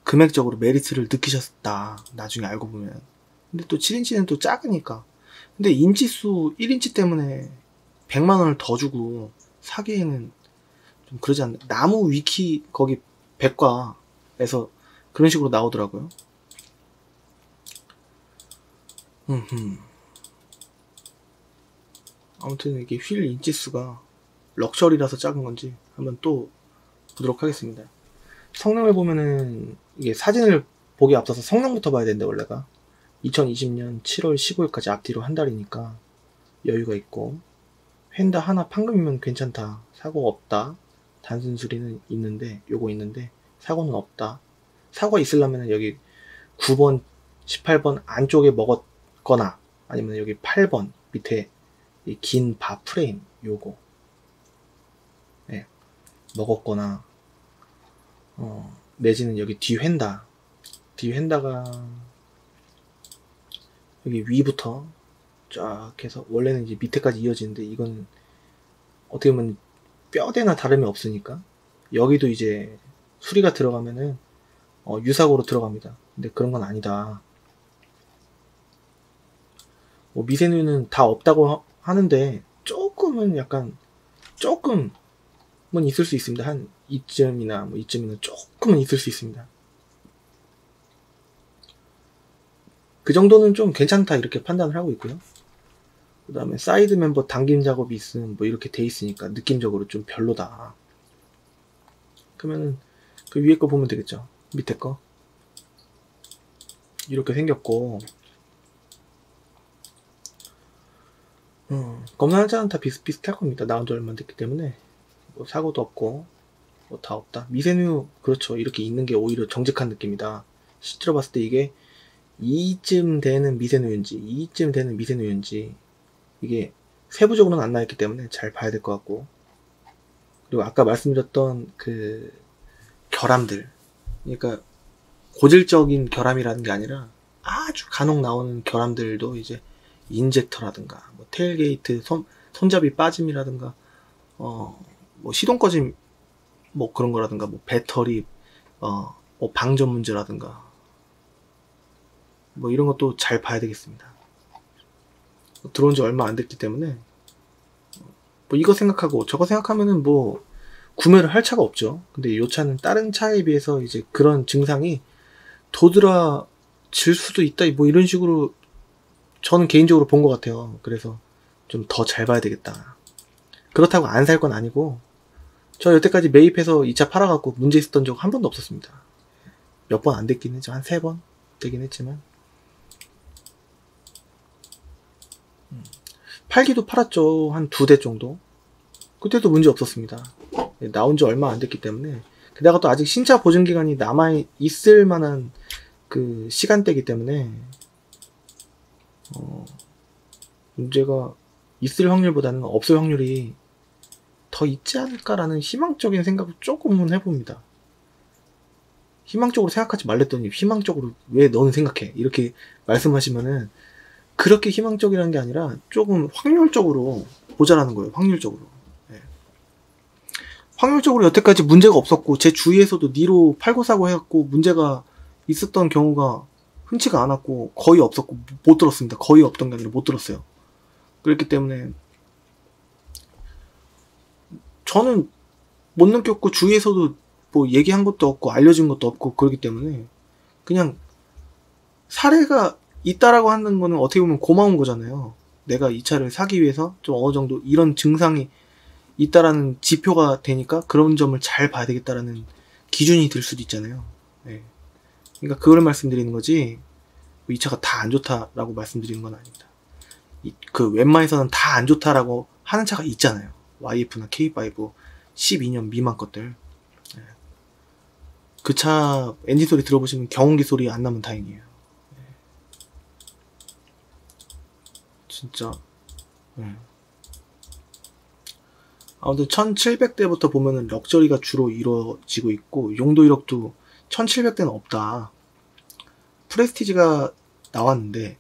금액적으로 메리트를 느끼셨다, 나중에 알고 보면. 근데 또 7인치는 또 작으니까. 근데 인치수 1인치 때문에 100만원을 더 주고 사기에는 좀 그러지 않나. 나무 위키 거기 백과에서 그런 식으로 나오더라고요. 아무튼 이게 휠 인치수가 럭셔리라서 작은 건지 한번 또 보도록 하겠습니다. 성능을 보면은, 이게 사진을 보기 앞서서 성능부터 봐야 되는데, 원래가 2020년 7월 15일까지 앞뒤로 한 달이니까 여유가 있고, 휀다 하나 판금이면 괜찮다, 사고 없다, 단순 수리는 있는데, 요거 있는데 사고는 없다. 사고가 있으려면 여기 9번 18번 안쪽에 먹었거나, 아니면 여기 8번 밑에 이 긴 바 프레임 요거 먹었거나, 내지는 여기 뒤 휀다가 여기 위부터 쫙 해서, 원래는 이제 밑에까지 이어지는데 이건 어떻게 보면 뼈대나 다름이 없으니까 여기도 이제 수리가 들어가면은 유사고로 들어갑니다. 근데 그런 건 아니다. 뭐 미세누유는 다 없다고 하는데 조금은 있을 수 있습니다. 한 이쯤이나 조금은 있을 수 있습니다. 그 정도는 좀 괜찮다 이렇게 판단을 하고 있고요. 그 다음에 사이드 멤버 당김 작업이 있으면 뭐 이렇게 돼 있으니까 느낌적으로 좀 별로다. 그러면은 그 위에 거 보면 되겠죠. 밑에 거 이렇게 생겼고, 검사하자는 다 비슷비슷할 겁니다. 나온 지 얼마 안 됐기 때문에 뭐 사고도 없고 뭐 다 없다. 미세누, 그렇죠. 이렇게 있는 게 오히려 정직한 느낌이다. 실제로 봤을 때 이게 2쯤 되는 미세누유인지 이게 세부적으로는 안 나있기 때문에 잘 봐야 될 것 같고, 그리고 아까 말씀드렸던 그 결함들, 그러니까 고질적인 결함이라는 게 아니라 아주 간혹 나오는 결함들도 이제 인젝터라든가 뭐 테일게이트 손잡이 빠짐이라든가 뭐 시동 꺼짐 뭐 그런 거라든가, 뭐 배터리 뭐 방전 문제라든가 뭐 이런 것도 잘 봐야 되겠습니다. 들어온 지 얼마 안 됐기 때문에 뭐 이거 생각하고 저거 생각하면은 뭐 구매를 할 차가 없죠. 근데 이 차는 다른 차에 비해서 이제 그런 증상이 도드라질 수도 있다, 뭐 이런 식으로 저는 개인적으로 본 것 같아요. 그래서 좀 더 잘 봐야 되겠다. 그렇다고 안 살 건 아니고, 저 여태까지 매입해서 이 차 팔아갖고 문제 있었던 적 한 번도 없었습니다. 몇 번 안 됐긴 했죠. 한 3번 되긴 했지만. 팔기도 팔았죠. 한 2대 정도. 그때도 문제 없었습니다. 나온 지 얼마 안 됐기 때문에. 게다가 또 아직 신차 보증 기간이 남아 있을 만한 그 시간대이기 때문에 문제가 있을 확률보다는 없을 확률이 더 있지 않을까라는 희망적인 생각을 조금은 해봅니다. 희망적으로 생각하지 말랬더니 희망적으로 왜 너는 생각해? 이렇게 말씀하시면은, 그렇게 희망적이라는 게 아니라 조금 확률적으로 보자라는 거예요. 확률적으로. 네. 확률적으로 여태까지 문제가 없었고, 제 주위에서도 니로 팔고 사고 해갖고 문제가 있었던 경우가 흔치가 않았고 거의 없었고 못 들었습니다. 거의 없던 게 아니라 못 들었어요. 그렇기 때문에 저는 못 느꼈고 주위에서도 뭐 얘기한 것도 없고 알려진 것도 없고, 그렇기 때문에 그냥 사례가 있다라고 하는 거는 어떻게 보면 고마운 거잖아요. 내가 이 차를 사기 위해서 좀 어느 정도 이런 증상이 있다라는 지표가 되니까 그런 점을 잘 봐야 되겠다라는 기준이 될 수도 있잖아요. 네. 그러니까 그거를 말씀드리는 거지, 이 차가 다 안 좋다라고 말씀드리는 건 아닙니다. 그 웬만해서는 다 안 좋다라고 하는 차가 있잖아요. YF나 K5 12년 미만 것들. 그 차 엔진 소리 들어보시면 경운기 소리 안 나면 다행이에요. 진짜. 아무튼 1700대부터 보면은 럭셔리가 주로 이루어지고 있고, 용도 이력도 1700대는 없다. 프레스티지가 나왔는데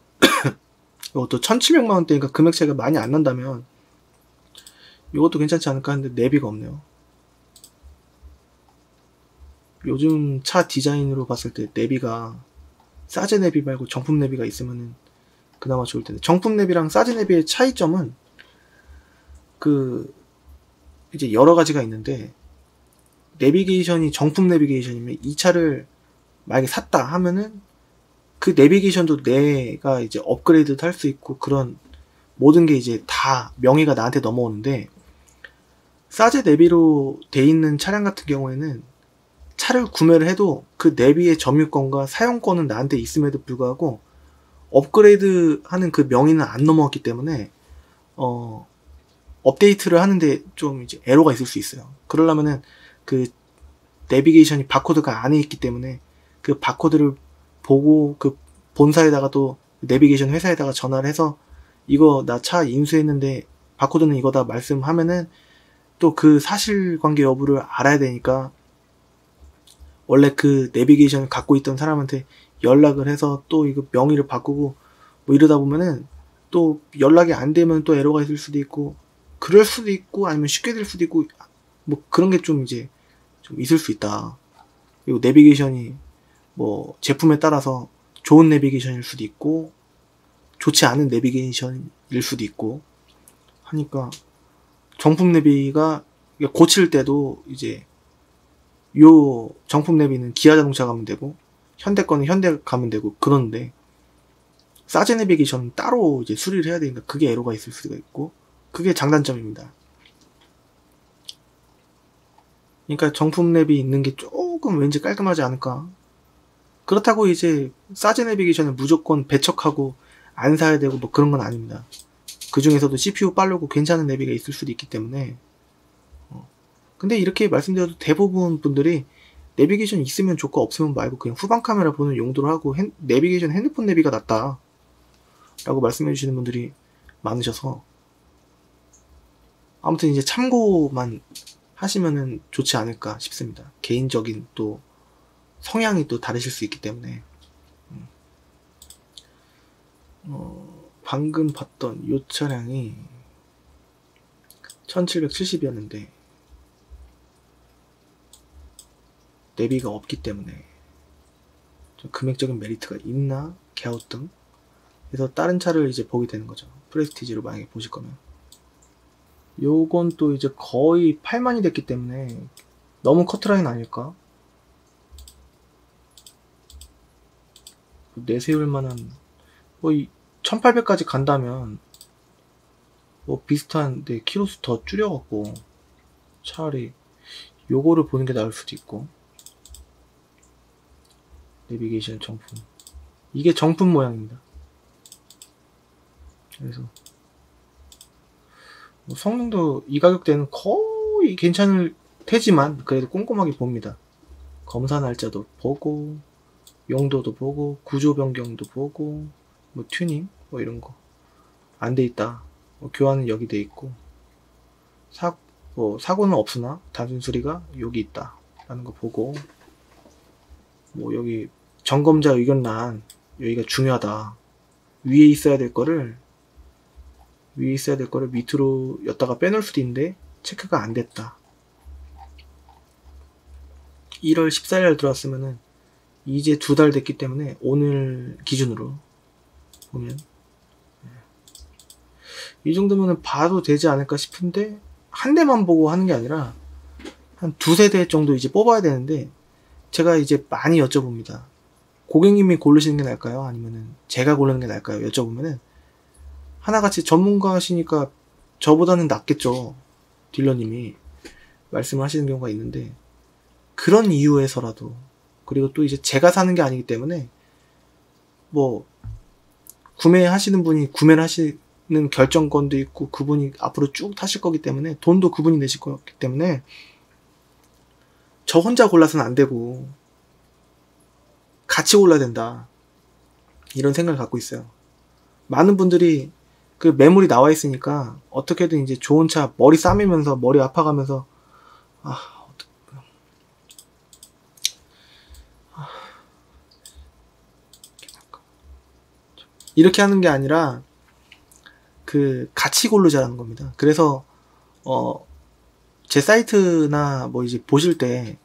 이것도 1700만원대니까 금액 차이가 많이 안 난다면 이것도 괜찮지 않을까 하는데 내비가 없네요. 요즘 차 디자인으로 봤을 때 내비가 싸제 내비 말고 정품 내비가 있으면은 그나마 좋을 텐데, 정품 내비랑 싸제 내비의 차이점은 이제 여러 가지가 있는데, 내비게이션이 정품 내비게이션이면 이 차를 만약에 샀다 하면은 그 내비게이션도 내가 이제 업그레이드 할 수 있고, 그런 모든 게 이제 다 명의가 나한테 넘어오는데, 싸제 내비로 돼 있는 차량 같은 경우에는 차를 구매를 해도 그 내비의 점유권과 사용권은 나한테 있음에도 불구하고 업그레이드 하는 그 명의는 안 넘어왔기 때문에 업데이트를 하는데 좀 이제 에러가 있을 수 있어요. 그러려면은 그 내비게이션이 바코드가 안에 있기 때문에 그 바코드를 보고 그 본사에다가 또 내비게이션 회사에다가 전화를 해서 이거 나 차 인수했는데 바코드는 이거다 말씀하면은 또 그 사실관계 여부를 알아야 되니까 원래 그 내비게이션을 갖고 있던 사람한테 연락을 해서 또 이거 명의를 바꾸고 뭐 이러다 보면은 또 연락이 안 되면 또 에러가 있을 수도 있고, 그럴 수도 있고 아니면 쉽게 될 수도 있고, 뭐 그런 게 좀 이제 좀 있을 수 있다. 그리고 내비게이션이 뭐 제품에 따라서 좋은 내비게이션일 수도 있고 좋지 않은 내비게이션일 수도 있고 하니까 정품 내비가 고칠 때도 이제 요 정품 내비는 기아자동차 가면 되고 현대 거는 현대 가면 되고 그런데 싸제 내비게이션은 따로 이제 수리를 해야 되니까 그게 에러가 있을 수가 있고, 그게 장단점입니다. 그러니까 정품 내비 있는 게 조금 왠지 깔끔하지 않을까. 그렇다고 이제 싸제 내비게이션을 무조건 배척하고 안 사야 되고 뭐 그런 건 아닙니다. 그 중에서도 CPU 빠르고 괜찮은 내비가 있을 수도 있기 때문에. 근데 이렇게 말씀드려도 대부분 분들이 내비게이션 있으면 좋고 없으면 말고 그냥 후방 카메라 보는 용도로 하고 내비게이션 핸드폰 내비가 낫다 라고 말씀해 주시는 분들이 많으셔서, 아무튼 이제 참고만 하시면은 좋지 않을까 싶습니다. 개인적인 또 성향이 또 다르실 수 있기 때문에. 방금 봤던 이 차량이 1770이었는데 내비가 없기 때문에 좀 금액적인 메리트가 있나 갸우뚱. 그래서 다른 차를 이제 보게 되는 거죠. 프레스티지로 만약에 보실 거면. 요건 또 이제 거의 8만이 됐기 때문에 너무 커트라인 아닐까? 내세울 만한 뭐 1800까지 간다면 뭐 비슷한데 키로수 더 줄여갖고 차라리 요거를 보는 게 나을 수도 있고. 내비게이션 정품, 이게 정품 모양입니다. 그래서 뭐 성능도 이 가격대는 거의 괜찮을 테지만 그래도 꼼꼼하게 봅니다. 검사 날짜도 보고 용도도 보고 구조 변경도 보고 뭐 튜닝 뭐 이런 거 안 돼 있다, 뭐 교환은 여기 돼 있고, 사고는 없으나 단순 수리가 여기 있다 라는 거 보고, 뭐 여기 점검자 의견란 여기가 중요하다, 위에 있어야 될 거를 밑으로 였다가 빼놓을 수도 있는데 체크가 안 됐다. 1월 14일 들어왔으면은 이제 2달 됐기 때문에 오늘 기준으로 보면 이 정도면은 봐도 되지 않을까 싶은데, 한 대만 보고 하는 게 아니라 한 두세 대 정도 이제 뽑아야 되는데, 제가 이제 많이 여쭤봅니다. 고객님이 고르시는 게 나을까요? 아니면은 제가 고르는 게 나을까요? 여쭤보면은 하나같이 전문가시니까 저보다는 낫겠죠. 딜러님이 말씀하시는 경우가 있는데, 그런 이유에서라도, 그리고 또 이제 제가 사는 게 아니기 때문에 뭐 구매하시는 분이 구매를 결정권도 있고 그분이 앞으로 쭉 타실 거기 때문에 돈도 그분이 내실 거기 때문에 저 혼자 골라서는 안 되고 같이 골라야 된다. 이런 생각을 갖고 있어요. 많은 분들이 그 매물이 나와 있으니까 어떻게든 이제 좋은 차 머리 싸매면서 머리 아파가면서 이렇게 하는 게 아니라 그 같이 고르자라는 겁니다. 그래서 제 사이트나 뭐 이제 보실 때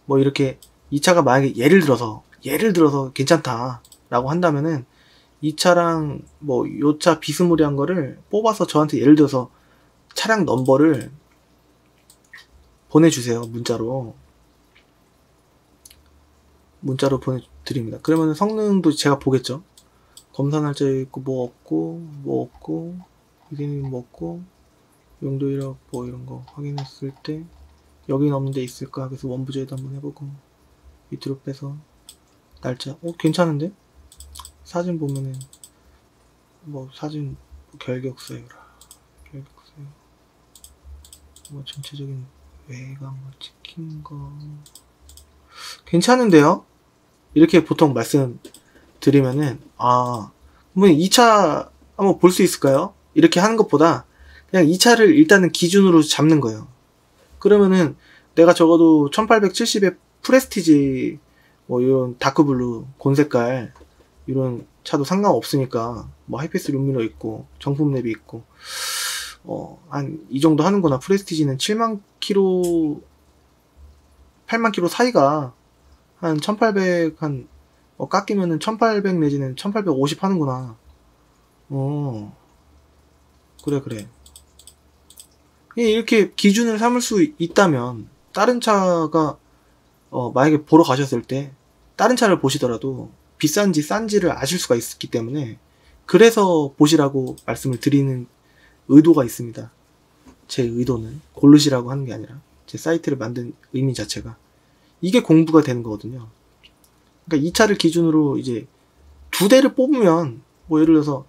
뭐 이렇게 이 차가 만약에 예를 들어서 괜찮다라고 한다면은 이 차랑 뭐 요 차 비스무리한 거를 뽑아서 저한테 예를 들어서 차량 넘버를 보내주세요. 문자로 보내드립니다. 그러면 성능도 제가 보겠죠. 검사 날짜 있고 뭐 없고 이게는 뭐 없고 용도 이력 뭐 이런 거 확인했을 때 여기는 없는 데 있을까? 그래서 원부제도 한번 해보고 밑으로 빼서 날짜 괜찮은데? 사진 보면은 뭐 사진 결격사유라 결격사유 뭐 전체적인 외관 뭐 찍힌 거 괜찮은데요? 이렇게 보통 말씀드리면은 그러면 2차 한번 볼 수 있을까요? 이렇게 하는 것보다 그냥 2차를 일단은 기준으로 잡는 거예요. 그러면은 내가 적어도 1870에 프레스티지 뭐 이런 다크블루 곤색깔 이런 차도 상관없으니까 뭐 하이패스 룸미러 있고 정품 랩이 있고 한 이 정도 하는구나. 프레스티지는 7만 킬로 8만 킬로 사이가 한 1800 깎이면은 1800 내지는 1850 하는구나. 그래. 이렇게 기준을 삼을 수 있다면 다른 차가 만약에 보러 가셨을 때 다른 차를 보시더라도 비싼지 싼지를 아실 수가 있기 때문에 그래서 보시라고 말씀을 드리는 의도가 있습니다. 제 의도는 고르시라고 하는 게 아니라 제 사이트를 만든 의미 자체가 이게 공부가 되는 거거든요. 그러니까 이 차를 기준으로 이제 두 대를 뽑으면 뭐 예를 들어서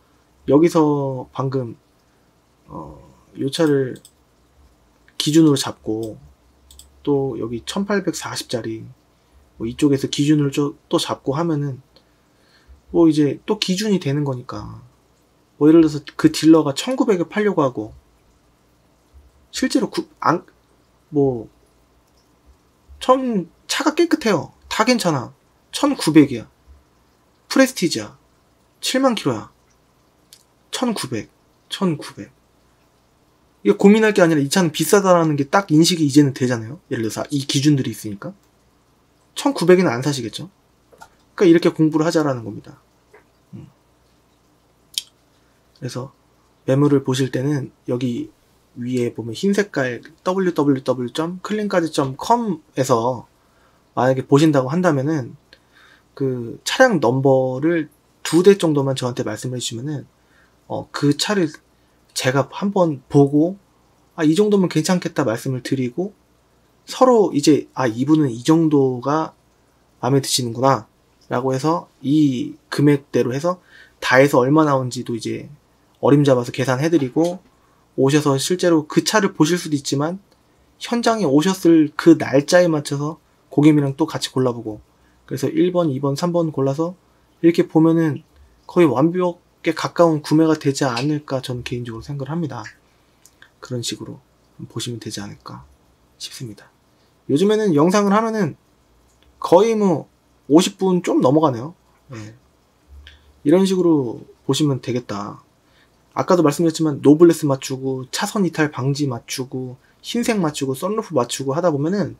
여기서 방금 요 차를 기준으로 잡고 또 여기 1840짜리 뭐 이쪽에서 기준을 또 잡고 하면은 뭐 이제 또 기준이 되는 거니까 뭐 예를 들어서 그 딜러가 1900에 팔려고 하고 실제로 차가 깨끗해요. 다 괜찮아. 1900이야. 프레스티지야. 7만 킬로야. 1900. 이게 고민할 게 아니라 이 차는 비싸다라는 게 딱 인식이 이제는 되잖아요. 예를 들어서 이 기준들이 있으니까 1900에는 안 사시겠죠. 그러니까 이렇게 공부를 하자라는 겁니다. 그래서 매물을 보실 때는 여기 위에 보면 흰 색깔 www.clean까지.com에서 만약에 보신다고 한다면은 그 차량 넘버를 2대 정도만 저한테 말씀해 주시면은 그 차를 제가 한번 보고 이 정도면 괜찮겠다 말씀을 드리고 서로 이제 이분은 이 정도가 마음에 드시는구나 라고 해서 이 금액대로 해서 다 해서 얼마 나온지도 이제 어림잡아서 계산해드리고 오셔서 실제로 그 차를 보실 수도 있지만 현장에 오셨을 그 날짜에 맞춰서 고객님이랑 또 같이 골라보고 그래서 1번, 2번, 3번 골라서 이렇게 보면은 거의 완벽에 가까운 구매가 되지 않을까 저는 개인적으로 생각을 합니다. 그런 식으로 보시면 되지 않을까 싶습니다. 요즘에는 영상을 하면은 거의 뭐 50분 좀 넘어가네요. 네. 이런 식으로 보시면 되겠다. 아까도 말씀드렸지만 노블레스 맞추고 차선 이탈 방지 맞추고 흰색 맞추고 썬루프 맞추고 하다 보면은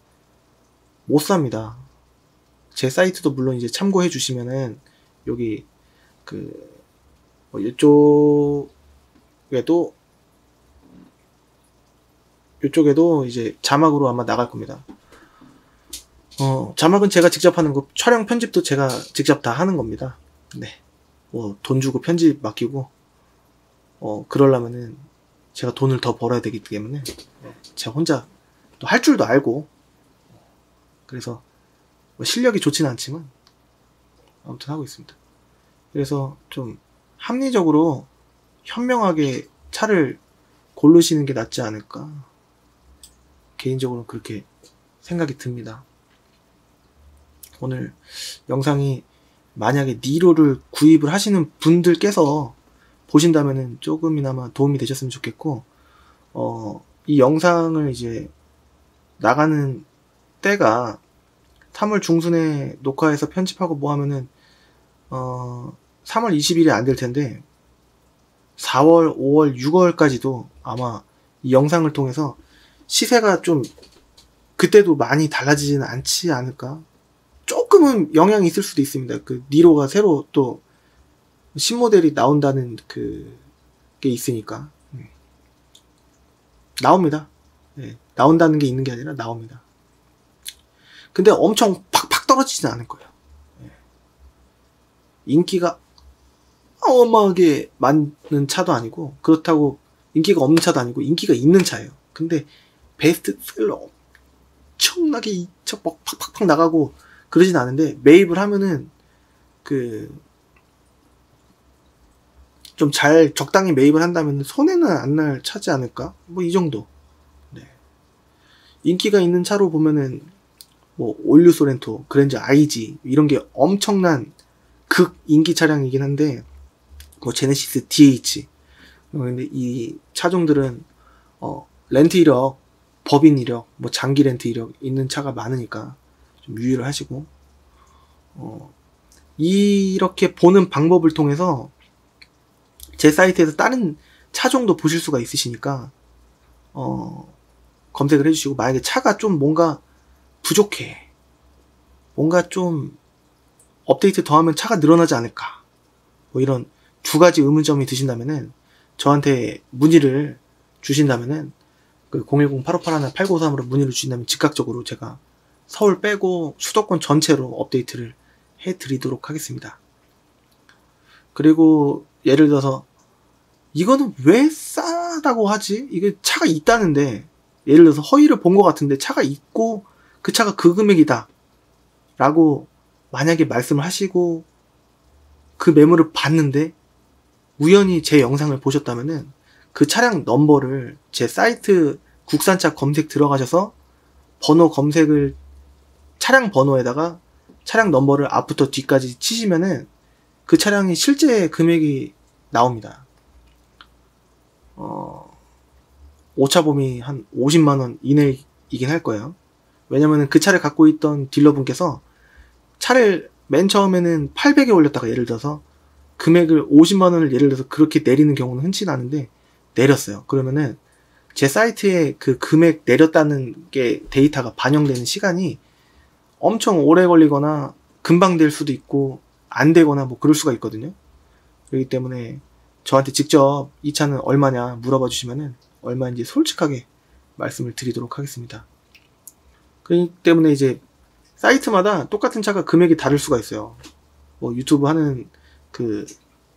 못 삽니다. 제 사이트도 물론 이제 참고해 주시면은 여기 이쪽에도 이제 자막으로 아마 나갈 겁니다. 자막은 제가 직접 하는 거, 촬영 편집도 제가 직접 다 하는 겁니다. 네. 뭐 돈 주고 편집 맡기고 그러려면은 제가 돈을 더 벌어야 되기 때문에 제가 혼자 또 할 줄도 알고 그래서 뭐 실력이 좋지는 않지만 아무튼 하고 있습니다. 그래서 좀 합리적으로 현명하게 차를 고르시는 게 낫지 않을까. 개인적으로 그렇게 생각이 듭니다. 오늘 영상이 만약에 니로를 구입을 하시는 분들께서 보신다면은 조금이나마 도움이 되셨으면 좋겠고, 이 영상을 이제 나가는 때가 3월 중순에 녹화해서 편집하고 뭐 하면은 3월 20일이 안 될 텐데 4월, 5월, 6월까지도 아마 이 영상을 통해서 시세가 좀 그때도 많이 달라지지는 않지 않을까. 조금은 영향이 있을 수도 있습니다. 그 니로가 새로 또 신모델이 나온다는 그게 있으니까. 나옵니다. 네, 나온다는 게 있는 게 아니라 나옵니다. 근데 엄청 팍팍 떨어지진 않을 거예요. 네. 인기가 어마어마하게 많은 차도 아니고, 그렇다고 인기가 없는 차도 아니고, 인기가 있는 차예요. 근데 베스트셀러 엄청나게 이 차 막 팍팍팍 나가고 그러진 않은데, 매입을 하면은 좀 잘 적당히 매입을 한다면 손해는 안 날 차지 않을까? 뭐 이 정도. 네. 인기가 있는 차로 보면은 뭐 올류 소렌토, 그랜저 IG 이런 게 엄청난 극 인기 차량이긴 한데, 뭐 제네시스 DH, 근데 이 차종들은 렌트 이력, 법인 이력, 뭐 장기 렌트 이력 있는 차가 많으니까 좀 유의를 하시고, 이렇게 보는 방법을 통해서 제 사이트에서 다른 차종도 보실 수가 있으시니까 검색을 해주시고, 만약에 차가 좀 뭔가 부족해, 뭔가 좀 업데이트 더하면 차가 늘어나지 않을까, 뭐 이런 두 가지 의문점이 드신다면은 저한테 문의를 주신다면은 그 010-8581-8953으로 문의를 주신다면 즉각적으로 제가 서울 빼고 수도권 전체로 업데이트를 해드리도록 하겠습니다. 그리고 예를 들어서 이거는 왜 싸다고 하지? 이게 차가 있다는데, 예를 들어서 허위를 본 것 같은데 차가 있고 그 차가 그 금액이다 라고 만약에 말씀을 하시고 그 매물을 봤는데 우연히 제 영상을 보셨다면은 그 차량 넘버를 제 사이트 국산차 검색 들어가셔서 번호 검색을 차량 번호에다가 차량 넘버를 앞부터 뒤까지 치시면은 그 차량이 실제 금액이 나옵니다. 오차범위 한 50만원 이내이긴 할 거예요. 왜냐면은 그 차를 갖고 있던 딜러분께서 차를 맨 처음에는 800에 올렸다가 예를 들어서 금액을 50만원을 예를 들어서 그렇게 내리는 경우는 흔치 않은데 내렸어요. 그러면은 제 사이트에 그 금액 내렸다는 게 데이터가 반영되는 시간이 엄청 오래 걸리거나 금방 될 수도 있고 안 되거나 뭐 그럴 수가 있거든요. 그렇기 때문에 저한테 직접 이 차는 얼마냐 물어봐 주시면은 얼마인지 솔직하게 말씀을 드리도록 하겠습니다. 그렇기 때문에 이제 사이트마다 똑같은 차가 금액이 다를 수가 있어요. 뭐 유튜브 하는 그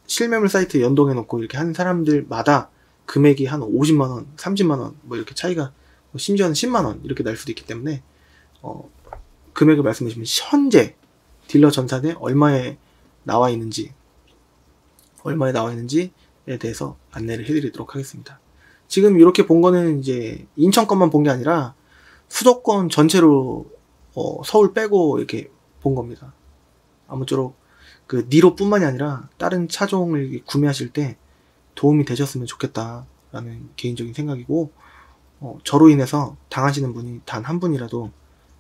실매물 사이트 연동해 놓고 이렇게 하는 사람들마다 금액이 한 50만원, 30만원 뭐 이렇게 차이가, 뭐 심지어는 10만원 이렇게 날 수도 있기 때문에 금액을 말씀해 주시면 현재 딜러 전산에 얼마에 나와 있는지에 대해서 안내를 해드리도록 하겠습니다. 지금 이렇게 본 거는 이제 인천 것만 본 게 아니라 수도권 전체로 서울 빼고 이렇게 본 겁니다. 아무쪼록 그 니로뿐만이 아니라 다른 차종을 구매하실 때 도움이 되셨으면 좋겠다라는 개인적인 생각이고, 저로 인해서 당하시는 분이 단 한 분이라도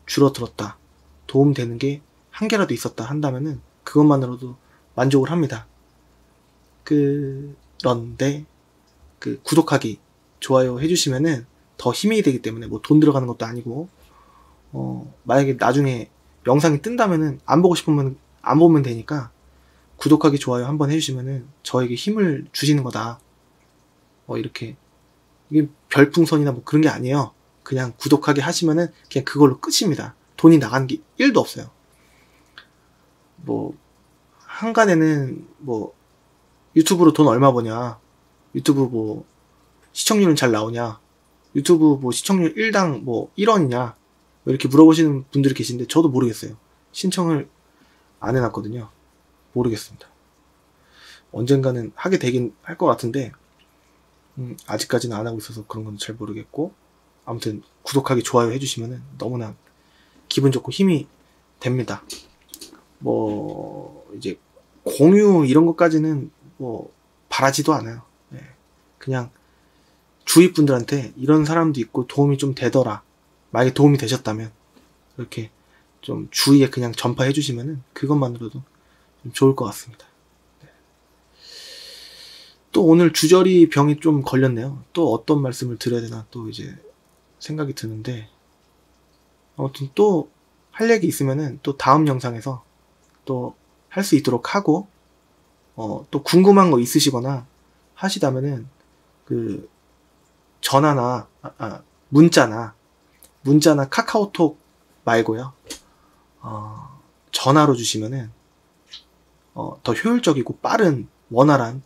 줄어들었다, 도움되는 게 한 개라도 있었다 한다면은 그것만으로도 만족을 합니다. 그런데 그 구독하기, 좋아요 해주시면은 더 힘이 되기 때문에, 뭐 돈 들어가는 것도 아니고, 만약에 나중에 영상이 뜬다면은 안 보고 싶으면 안 보면 되니까 구독하기, 좋아요 한번 해주시면은 저에게 힘을 주시는 거다. 이렇게, 이게 별풍선이나 뭐 그런 게 아니에요. 그냥 구독하기 하시면은 그냥 그걸로 끝입니다. 돈이 나가는 게 1도 없어요. 뭐 한간에는 뭐 유튜브로 돈 얼마 버냐, 유튜브 뭐 시청률은 잘 나오냐, 유튜브 뭐 시청률 1당 뭐 1원이냐 이렇게 물어보시는 분들이 계신데 저도 모르겠어요. 신청을 안 해놨거든요. 모르겠습니다. 언젠가는 하게 되긴 할 것 같은데 아직까지는 안 하고 있어서 그런 건 잘 모르겠고, 아무튼 구독하기, 좋아요 해주시면은 너무나 기분 좋고 힘이 됩니다. 뭐 이제 공유 이런 것까지는 뭐 바라지도 않아요. 네. 그냥 주위 분들한테 이런 사람도 있고 도움이 좀 되더라, 만약에 도움이 되셨다면 이렇게 좀 주위에 그냥 전파해 주시면은 그것만으로도 좀 좋을 것 같습니다. 네. 또 오늘 주저리 병이 좀 걸렸네요. 또 어떤 말씀을 드려야 되나 또 이제 생각이 드는데, 아무튼 또 할 얘기 있으면은 또 다음 영상에서 또 할 수 있도록 하고, 또 궁금한 거 있으시거나 하시다면은 그 전화나 문자나 카카오톡 말고요, 전화로 주시면은 더 효율적이고 빠른, 원활한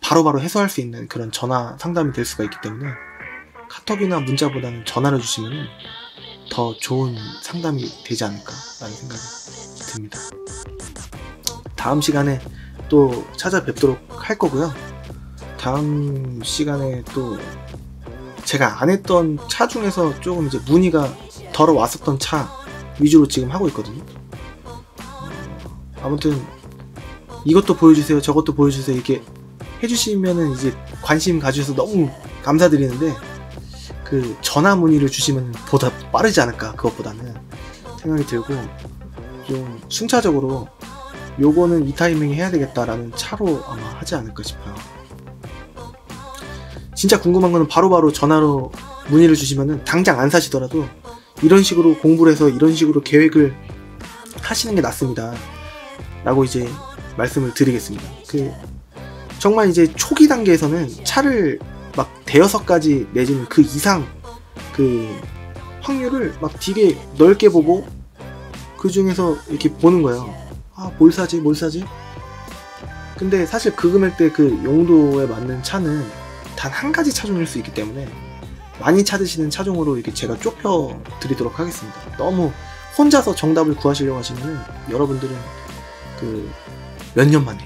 바로바로 해소할 수 있는 그런 전화 상담이 될 수가 있기 때문에 카톡이나 문자보다는 전화로 주시면은 더 좋은 상담이 되지 않을까라는 생각이 듭니다. 다음 시간에 또 찾아뵙도록 할 거고요. 다음 시간에 또 제가 안 했던 차 중에서 조금 이제 문의가 덜어 왔었던 차 위주로 지금 하고 있거든요. 아무튼 이것도 보여주세요, 저것도 보여주세요 이렇게 해주시면은 이제 관심 가주셔서 너무 감사드리는데, 그 전화 문의를 주시면 보다 빠르지 않을까, 그것보다는 생각이 들고, 좀 순차적으로 요거는 이 타이밍에 해야 되겠다라는 차로 아마 하지 않을까 싶어요. 진짜 궁금한 거는 바로바로 전화로 문의를 주시면은 당장 안 사시더라도 이런 식으로 공부를 해서 이런 식으로 계획을 하시는 게 낫습니다 라고 이제 말씀을 드리겠습니다. 정말 이제 초기 단계에서는 차를 막 대여섯 가지 내지는 그 이상 그 확률을 막 되게 넓게 보고 그 중에서 이렇게 보는 거예요. 뭘 사지? 근데 사실 그 금액대 그 용도에 맞는 차는 단 한 가지 차종일 수 있기 때문에 많이 찾으시는 차종으로 이렇게 제가 좁혀 드리도록 하겠습니다. 너무 혼자서 정답을 구하시려고 하시면은 여러분들은 몇 년 만에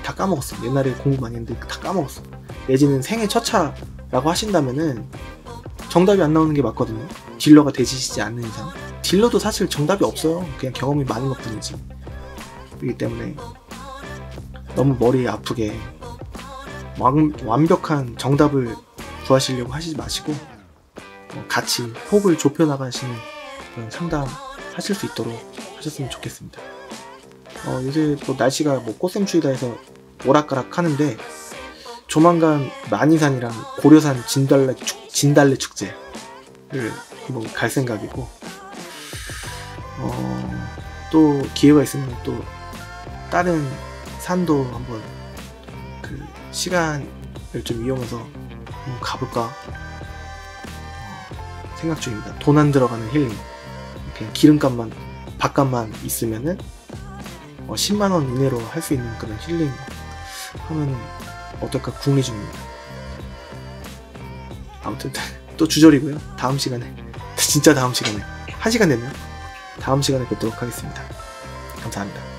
다 까먹었어. 옛날에 공부 많이 했는데 다 까먹었어. 내지는 생애 첫 차라고 하신다면은 정답이 안 나오는 게 맞거든요. 딜러가 되시지 않는 이상. 딜러도 사실 정답이 없어요. 그냥 경험이 많은 것 뿐이지. 그렇기 때문에 너무 머리 아프게 완벽한 정답을 구하시려고 하시지 마시고 같이 폭을 좁혀 나가시는 그런 상담 하실 수 있도록 하셨으면 좋겠습니다. 요새 뭐 날씨가 뭐 꽃샘추위다 해서 오락가락 하는데, 조만간 만이산이랑 고려산 진달래 축제를 한번 갈 생각이고, 또 기회가 있으면 또 다른 산도 한번 시간을 좀 이용해서 한번 가볼까 생각 중입니다. 돈 안 들어가는 힐링. 그냥 기름값만, 밥값만 있으면은 10만원 이내로 할 수 있는 그런 힐링 하면 어떨까 궁리 중입니다. 아무튼 또 주저리고요. 다음 시간에, 진짜 다음 시간에 1시간 되면 다음 시간에 뵙도록 하겠습니다. 감사합니다.